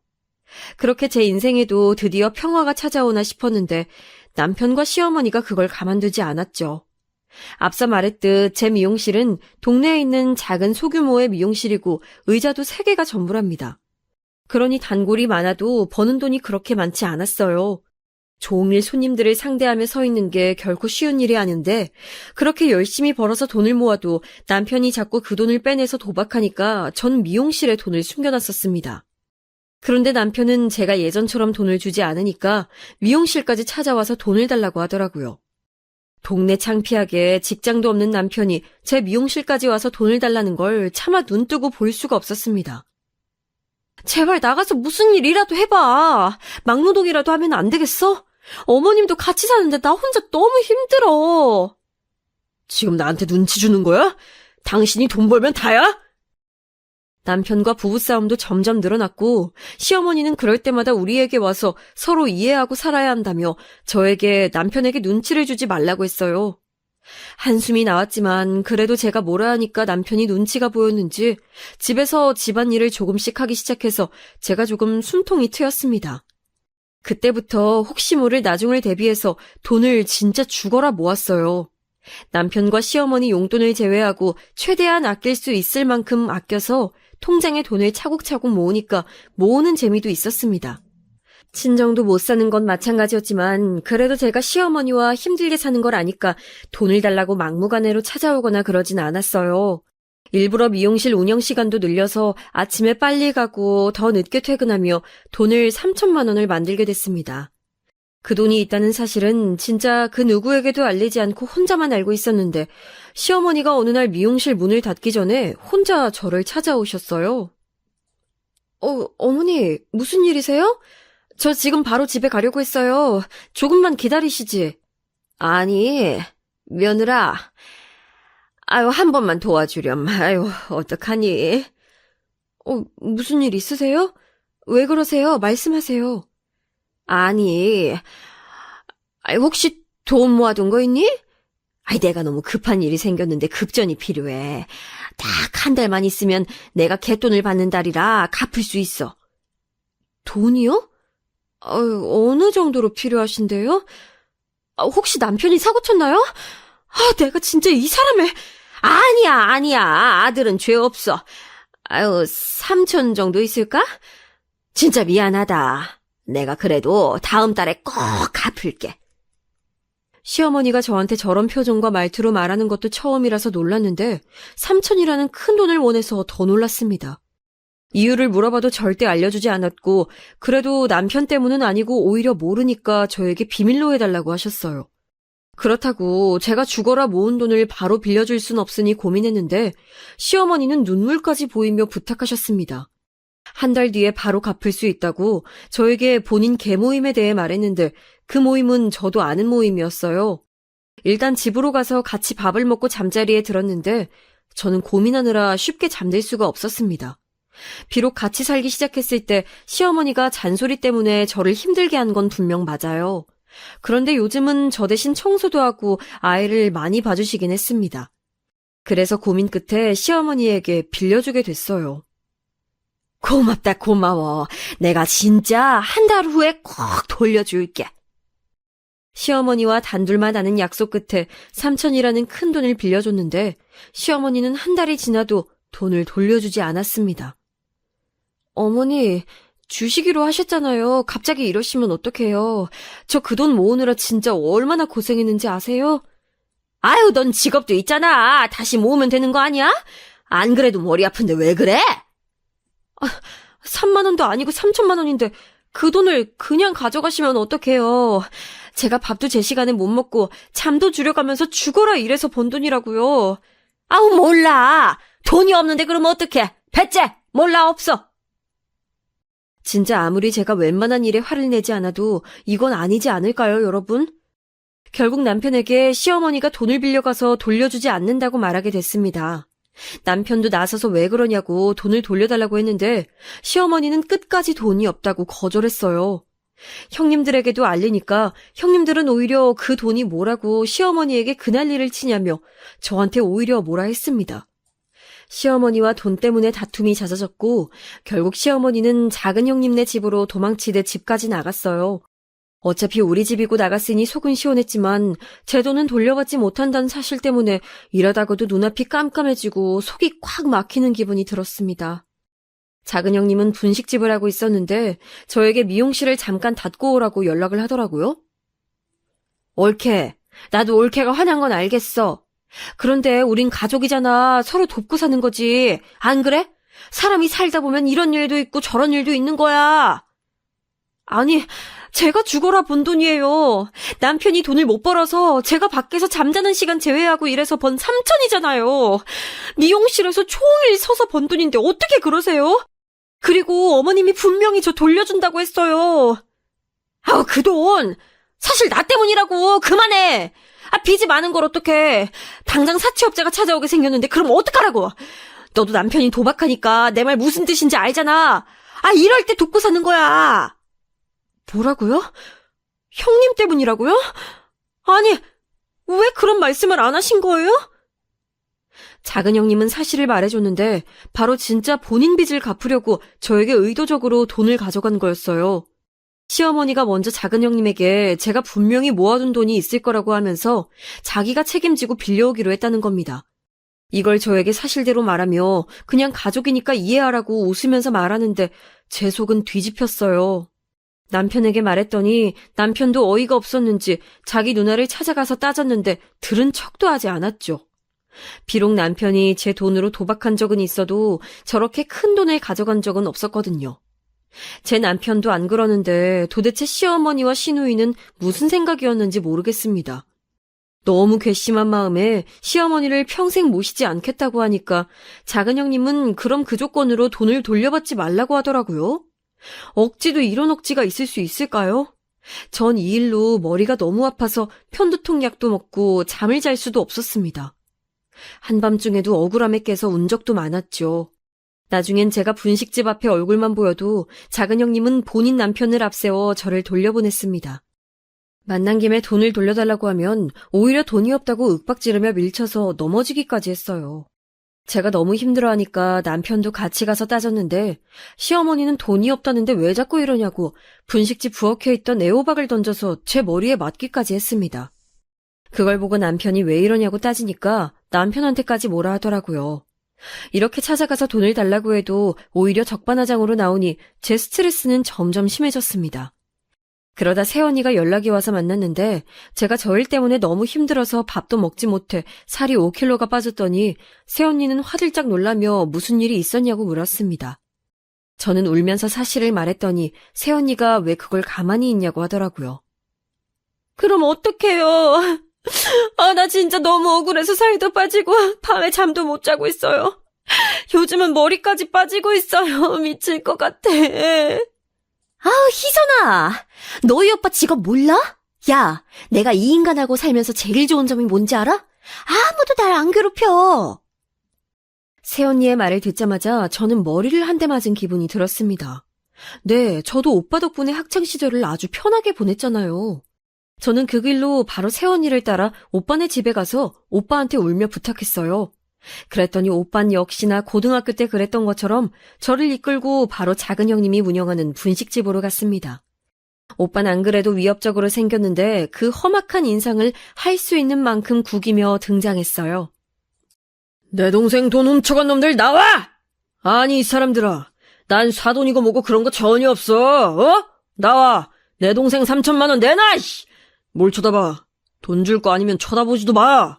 그렇게 제 인생에도 드디어 평화가 찾아오나 싶었는데 남편과 시어머니가 그걸 가만두지 않았죠. 앞서 말했듯 제 미용실은 동네에 있는 작은 소규모의 미용실이고 의자도 3개가 전부랍니다. 그러니 단골이 많아도 버는 돈이 그렇게 많지 않았어요. 종일 손님들을 상대하며 서 있는 게 결코 쉬운 일이 아닌데 그렇게 열심히 벌어서 돈을 모아도 남편이 자꾸 그 돈을 빼내서 도박하니까 전 미용실에 돈을 숨겨놨었습니다. 그런데 남편은 제가 예전처럼 돈을 주지 않으니까 미용실까지 찾아와서 돈을 달라고 하더라고요. 동네 창피하게 직장도 없는 남편이 제 미용실까지 와서 돈을 달라는 걸 차마 눈 뜨고 볼 수가 없었습니다. 제발 나가서 무슨 일이라도 해봐. 막노동이라도 하면 안 되겠어? 어머님도 같이 사는데 나 혼자 너무 힘들어. 지금 나한테 눈치 주는 거야? 당신이 돈 벌면 다야? 남편과 부부싸움도 점점 늘어났고 시어머니는 그럴 때마다 우리에게 와서 서로 이해하고 살아야 한다며 저에게 남편에게 눈치를 주지 말라고 했어요. 한숨이 나왔지만 그래도 제가 뭐라 하니까 남편이 눈치가 보였는지 집에서 집안일을 조금씩 하기 시작해서 제가 조금 숨통이 트였습니다. 그때부터 혹시 모를 나중을 대비해서 돈을 진짜 죽어라 모았어요. 남편과 시어머니 용돈을 제외하고 최대한 아낄 수 있을 만큼 아껴서 통장에 돈을 차곡차곡 모으니까 모으는 재미도 있었습니다. 친정도 못 사는 건 마찬가지였지만 그래도 제가 시어머니와 힘들게 사는 걸 아니까 돈을 달라고 막무가내로 찾아오거나 그러진 않았어요. 일부러 미용실 운영 시간도 늘려서 아침에 빨리 가고 더 늦게 퇴근하며 돈을 3천만 원을 만들게 됐습니다. 그 돈이 있다는 사실은 진짜 그 누구에게도 알리지 않고 혼자만 알고 있었는데 시어머니가 어느 날 미용실 문을 닫기 전에 혼자 저를 찾아오셨어요. 어머니, 무슨 일이세요? 저 지금 바로 집에 가려고 했어요. 조금만 기다리시지. 아니, 며느라. 아유, 한 번만 도와주렴. 아유, 어떡하니? 무슨 일 있으세요? 왜 그러세요? 말씀하세요. 아니, 혹시 돈 모아둔 거 있니? 내가 너무 급한 일이 생겼는데 급전이 필요해. 딱 한 달만 있으면 내가 갯돈을 받는 달이라 갚을 수 있어. 돈이요? 어느 정도로 필요하신데요? 혹시 남편이 사고 쳤나요? 내가 진짜 이 사람을... 아니야. 아들은 죄 없어. 3천 정도 있을까? 진짜 미안하다. 내가 그래도 다음 달에 꼭 갚을게. 시어머니가 저한테 저런 표정과 말투로 말하는 것도 처음이라서 놀랐는데 3천이라는 큰 돈을 원해서 더 놀랐습니다. 이유를 물어봐도 절대 알려주지 않았고 그래도 남편 때문은 아니고 오히려 모르니까 저에게 비밀로 해달라고 하셨어요. 그렇다고 제가 죽어라 모은 돈을 바로 빌려줄 순 없으니 고민했는데 시어머니는 눈물까지 보이며 부탁하셨습니다. 한 달 뒤에 바로 갚을 수 있다고 저에게 본인 계모임에 대해 말했는데 그 모임은 저도 아는 모임이었어요. 일단 집으로 가서 같이 밥을 먹고 잠자리에 들었는데 저는 고민하느라 쉽게 잠들 수가 없었습니다. 비록 같이 살기 시작했을 때 시어머니가 잔소리 때문에 저를 힘들게 한 건 분명 맞아요. 그런데 요즘은 저 대신 청소도 하고 아이를 많이 봐주시긴 했습니다. 그래서 고민 끝에 시어머니에게 빌려주게 됐어요. 고맙다, 고마워. 내가 진짜 한 달 후에 꼭 돌려줄게. 시어머니와 단둘만 아는 약속 끝에 3천이라는 큰 돈을 빌려줬는데 시어머니는 한 달이 지나도 돈을 돌려주지 않았습니다. 어머니, 주시기로 하셨잖아요. 갑자기 이러시면 어떡해요. 저 그 돈 모으느라 진짜 얼마나 고생했는지 아세요? 아유, 넌 직업도 있잖아. 다시 모으면 되는 거 아니야? 안 그래도 머리 아픈데 왜 그래? 3만 원도 아니고 3천만 원인데 그 돈을 그냥 가져가시면 어떡해요. 제가 밥도 제 시간에 못 먹고 잠도 줄여가면서 죽어라 일해서 번 돈이라고요. 아우, 몰라. 돈이 없는데 그러면 어떡해. 배째, 몰라, 없어. 진짜 아무리 제가 웬만한 일에 화를 내지 않아도 이건 아니지 않을까요, 여러분? 결국 남편에게 시어머니가 돈을 빌려가서 돌려주지 않는다고 말하게 됐습니다. 남편도 나서서 왜 그러냐고 돈을 돌려달라고 했는데 시어머니는 끝까지 돈이 없다고 거절했어요. 형님들에게도 알리니까 형님들은 오히려 그 돈이 뭐라고 시어머니에게 그난리를 치냐며 저한테 오히려 뭐라 했습니다. 시어머니와 돈 때문에 다툼이 잦아졌고 결국 시어머니는 작은 형님네 집으로 도망치듯 집까지 나갔어요. 어차피 우리 집이고 나갔으니 속은 시원했지만 제 돈은 돌려받지 못한다는 사실 때문에 이러다가도 눈앞이 깜깜해지고 속이 콱 막히는 기분이 들었습니다. 작은 형님은 분식집을 하고 있었는데 저에게 미용실을 잠깐 닫고 오라고 연락을 하더라고요. 올케, 나도 올케가 화난 건 알겠어. 그런데 우린 가족이잖아. 서로 돕고 사는 거지. 안 그래? 사람이 살다 보면 이런 일도 있고 저런 일도 있는 거야. 아니, 제가 죽어라 번 돈이에요. 남편이 돈을 못 벌어서 제가 밖에서 잠자는 시간 제외하고 일해서 번 3천이잖아요. 미용실에서 종일 서서 번 돈인데 어떻게 그러세요? 그리고 어머님이 분명히 저 돌려준다고 했어요. 아우, 그 돈 사실 나 때문이라고. 그만해. 빚이 많은 걸 어떡해. 당장 사채업자가 찾아오게 생겼는데 그럼 어떡하라고. 너도 남편이 도박하니까 내 말 무슨 뜻인지 알잖아. 이럴 때 돕고 사는 거야. 뭐라고요? 형님 때문이라고요? 아니, 왜 그런 말씀을 안 하신 거예요? 작은 형님은 사실을 말해줬는데 바로 진짜 본인 빚을 갚으려고 저에게 의도적으로 돈을 가져간 거였어요. 시어머니가 먼저 작은 형님에게 제가 분명히 모아둔 돈이 있을 거라고 하면서 자기가 책임지고 빌려오기로 했다는 겁니다. 이걸 저에게 사실대로 말하며 그냥 가족이니까 이해하라고 웃으면서 말하는데 제 속은 뒤집혔어요. 남편에게 말했더니 남편도 어이가 없었는지 자기 누나를 찾아가서 따졌는데 들은 척도 하지 않았죠. 비록 남편이 제 돈으로 도박한 적은 있어도 저렇게 큰 돈을 가져간 적은 없었거든요. 제 남편도 안 그러는데 도대체 시어머니와 시누이는 무슨 생각이었는지 모르겠습니다. 너무 괘씸한 마음에 시어머니를 평생 모시지 않겠다고 하니까 작은 형님은 그럼 그 조건으로 돈을 돌려받지 말라고 하더라고요. 억지도 이런 억지가 있을 수 있을까요? 전 이 일로 머리가 너무 아파서 편두통 약도 먹고 잠을 잘 수도 없었습니다. 한밤중에도 억울함에 깨서 운 적도 많았죠. 나중엔 제가 분식집 앞에 얼굴만 보여도 작은 형님은 본인 남편을 앞세워 저를 돌려보냈습니다. 만난 김에 돈을 돌려달라고 하면 오히려 돈이 없다고 윽박지르며 밀쳐서 넘어지기까지 했어요. 제가 너무 힘들어하니까 남편도 같이 가서 따졌는데 시어머니는 돈이 없다는데 왜 자꾸 이러냐고 분식집 부엌에 있던 애호박을 던져서 제 머리에 맞기까지 했습니다. 그걸 보고 남편이 왜 이러냐고 따지니까 남편한테까지 뭐라 하더라고요. 이렇게 찾아가서 돈을 달라고 해도 오히려 적반하장으로 나오니 제 스트레스는 점점 심해졌습니다. 그러다 새언니가 연락이 와서 만났는데 제가 저 일 때문에 너무 힘들어서 밥도 먹지 못해 살이 5kg가 빠졌더니 새언니는 화들짝 놀라며 무슨 일이 있었냐고 물었습니다. 저는 울면서 사실을 말했더니 새언니가 왜 그걸 가만히 있냐고 하더라고요. 그럼 어떡해요? 나 진짜 너무 억울해서 살도 빠지고 밤에 잠도 못 자고 있어요. 요즘은 머리까지 빠지고 있어요. 미칠 것 같아. 희선아, 너희 오빠 직업 몰라? 야, 내가 이 인간하고 살면서 제일 좋은 점이 뭔지 알아? 아무도 날 안 괴롭혀. 새언니의 말을 듣자마자 저는 머리를 한 대 맞은 기분이 들었습니다. 네, 저도 오빠 덕분에 학창시절을 아주 편하게 보냈잖아요. 저는 그 길로 바로 새언니를 따라 오빠네 집에 가서 오빠한테 울며 부탁했어요. 그랬더니 오빠는 역시나 고등학교 때 그랬던 것처럼 저를 이끌고 바로 작은 형님이 운영하는 분식집으로 갔습니다. 오빠는 안 그래도 위협적으로 생겼는데 그 험악한 인상을 할 수 있는 만큼 구기며 등장했어요. 내 동생 돈 훔쳐간 놈들 나와! 아니 이 사람들아, 난 사돈이고 뭐고 그런 거 전혀 없어. 나와! 내 동생 3천만 원 내놔! 뭘 쳐다봐. 돈 줄 거 아니면 쳐다보지도 마.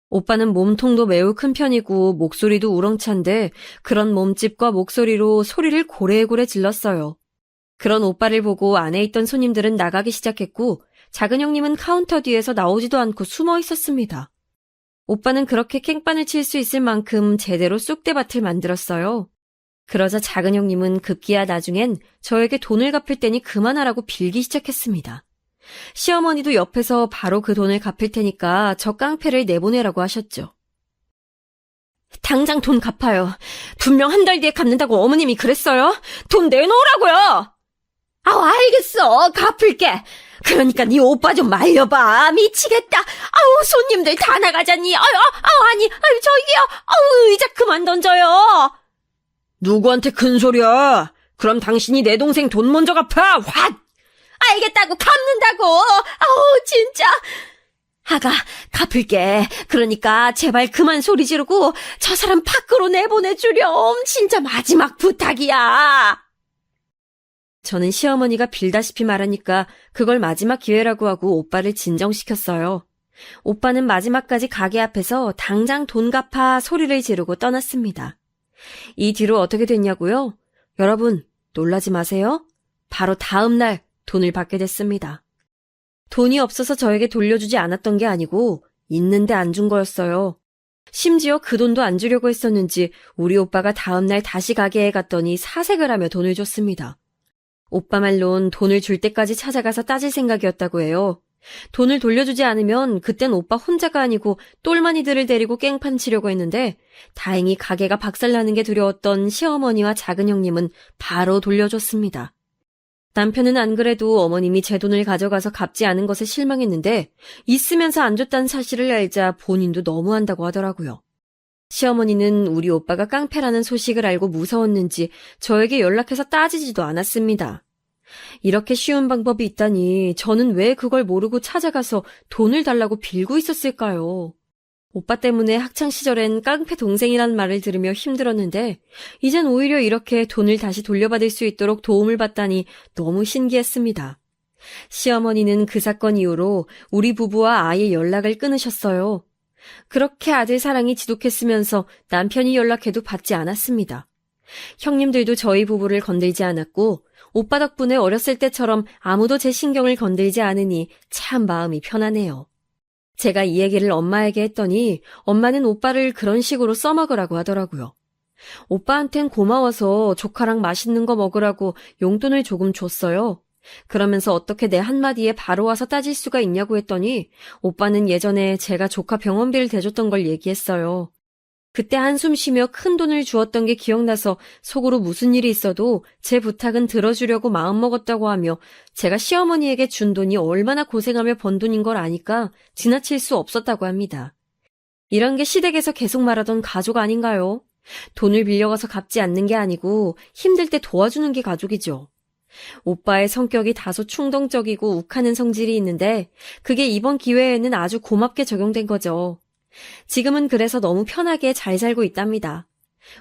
오빠는 몸통도 매우 큰 편이고 목소리도 우렁찬데 그런 몸집과 목소리로 소리를 고래고래 질렀어요. 그런 오빠를 보고 안에 있던 손님들은 나가기 시작했고 작은 형님은 카운터 뒤에서 나오지도 않고 숨어 있었습니다. 오빠는 그렇게 깽판을 칠 수 있을 만큼 제대로 쑥대밭을 만들었어요. 그러자 작은 형님은 급기야 나중엔 저에게 돈을 갚을 테니 그만하라고 빌기 시작했습니다. 시어머니도 옆에서 바로 그 돈을 갚을 테니까 저 깡패를 내보내라고 하셨죠. 당장 돈 갚아요. 분명 한 달 뒤에 갚는다고 어머님이 그랬어요. 돈 내놓으라고요. 알겠어. 갚을게. 그러니까 네 오빠 좀 말려봐. 미치겠다. 손님들 다 나가자니. 저기요. 의자 그만 던져요. 누구한테 큰 소리야. 그럼 당신이 내 동생 돈 먼저 갚아. 확! 알겠다고 갚는다고. 진짜. 아가, 갚을게. 그러니까 제발 그만 소리 지르고 저 사람 밖으로 내보내주렴. 진짜 마지막 부탁이야. 저는 시어머니가 빌다시피 말하니까 그걸 마지막 기회라고 하고 오빠를 진정시켰어요. 오빠는 마지막까지 가게 앞에서 당장 돈 갚아 소리를 지르고 떠났습니다. 이 뒤로 어떻게 됐냐고요? 여러분, 놀라지 마세요. 바로 다음 날 돈을 받게 됐습니다. 돈이 없어서 저에게 돌려주지 않았던 게 아니고 있는데 안 준 거였어요. 심지어 그 돈도 안 주려고 했었는지 우리 오빠가 다음 날 다시 가게에 갔더니 사색을 하며 돈을 줬습니다. 오빠 말론 돈을 줄 때까지 찾아가서 따질 생각이었다고 해요. 돈을 돌려주지 않으면 그땐 오빠 혼자가 아니고 똘마니들을 데리고 깽판 치려고 했는데 다행히 가게가 박살나는 게 두려웠던 시어머니와 작은 형님은 바로 돌려줬습니다. 남편은 안 그래도 어머님이 제 돈을 가져가서 갚지 않은 것에 실망했는데 있으면서 안 줬다는 사실을 알자 본인도 너무한다고 하더라고요. 시어머니는 우리 오빠가 깡패라는 소식을 알고 무서웠는지 저에게 연락해서 따지지도 않았습니다. 이렇게 쉬운 방법이 있다니 저는 왜 그걸 모르고 찾아가서 돈을 달라고 빌고 있었을까요? 오빠 때문에 학창시절엔 깡패 동생이라는 말을 들으며 힘들었는데 이젠 오히려 이렇게 돈을 다시 돌려받을 수 있도록 도움을 받다니 너무 신기했습니다. 시어머니는 그 사건 이후로 우리 부부와 아예 연락을 끊으셨어요. 그렇게 아들 사랑이 지독했으면서 남편이 연락해도 받지 않았습니다. 형님들도 저희 부부를 건들지 않았고 오빠 덕분에 어렸을 때처럼 아무도 제 신경을 건들지 않으니 참 마음이 편하네요. 제가 이 얘기를 엄마에게 했더니 엄마는 오빠를 그런 식으로 써먹으라고 하더라고요. 오빠한텐 고마워서 조카랑 맛있는 거 먹으라고 용돈을 조금 줬어요. 그러면서 어떻게 내 한마디에 바로 와서 따질 수가 있냐고 했더니 오빠는 예전에 제가 조카 병원비를 대줬던 걸 얘기했어요. 그때 한숨 쉬며 큰 돈을 주었던 게 기억나서 속으로 무슨 일이 있어도 제 부탁은 들어주려고 마음먹었다고 하며 제가 시어머니에게 준 돈이 얼마나 고생하며 번 돈인 걸 아니까 지나칠 수 없었다고 합니다. 이런 게 시댁에서 계속 말하던 가족 아닌가요? 돈을 빌려가서 갚지 않는 게 아니고 힘들 때 도와주는 게 가족이죠. 오빠의 성격이 다소 충동적이고 욱하는 성질이 있는데 그게 이번 기회에는 아주 고맙게 적용된 거죠. 지금은 그래서 너무 편하게 잘 살고 있답니다.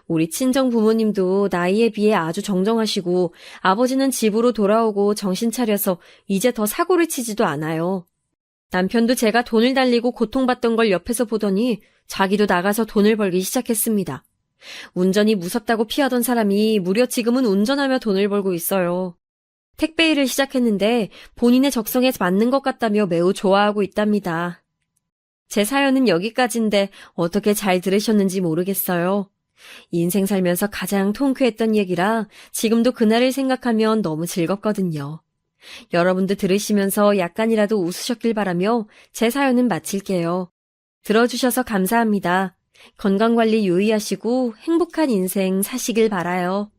우리 친정 부모님도 나이에 비해 아주 정정하시고 아버지는 집으로 돌아오고 정신 차려서 이제 더 사고를 치지도 않아요. 남편도 제가 돈을 달리고 고통받던 걸 옆에서 보더니 자기도 나가서 돈을 벌기 시작했습니다. 운전이 무섭다고 피하던 사람이 무려 지금은 운전하며 돈을 벌고 있어요. 택배 일을 시작했는데 본인의 적성에 맞는 것 같다며 매우 좋아하고 있답니다. 제 사연은 여기까지인데 어떻게 잘 들으셨는지 모르겠어요. 인생 살면서 가장 통쾌했던 얘기라 지금도 그날을 생각하면 너무 즐겁거든요. 여러분도 들으시면서 약간이라도 웃으셨길 바라며 제 사연은 마칠게요. 들어주셔서 감사합니다. 건강관리 유의하시고 행복한 인생 사시길 바라요.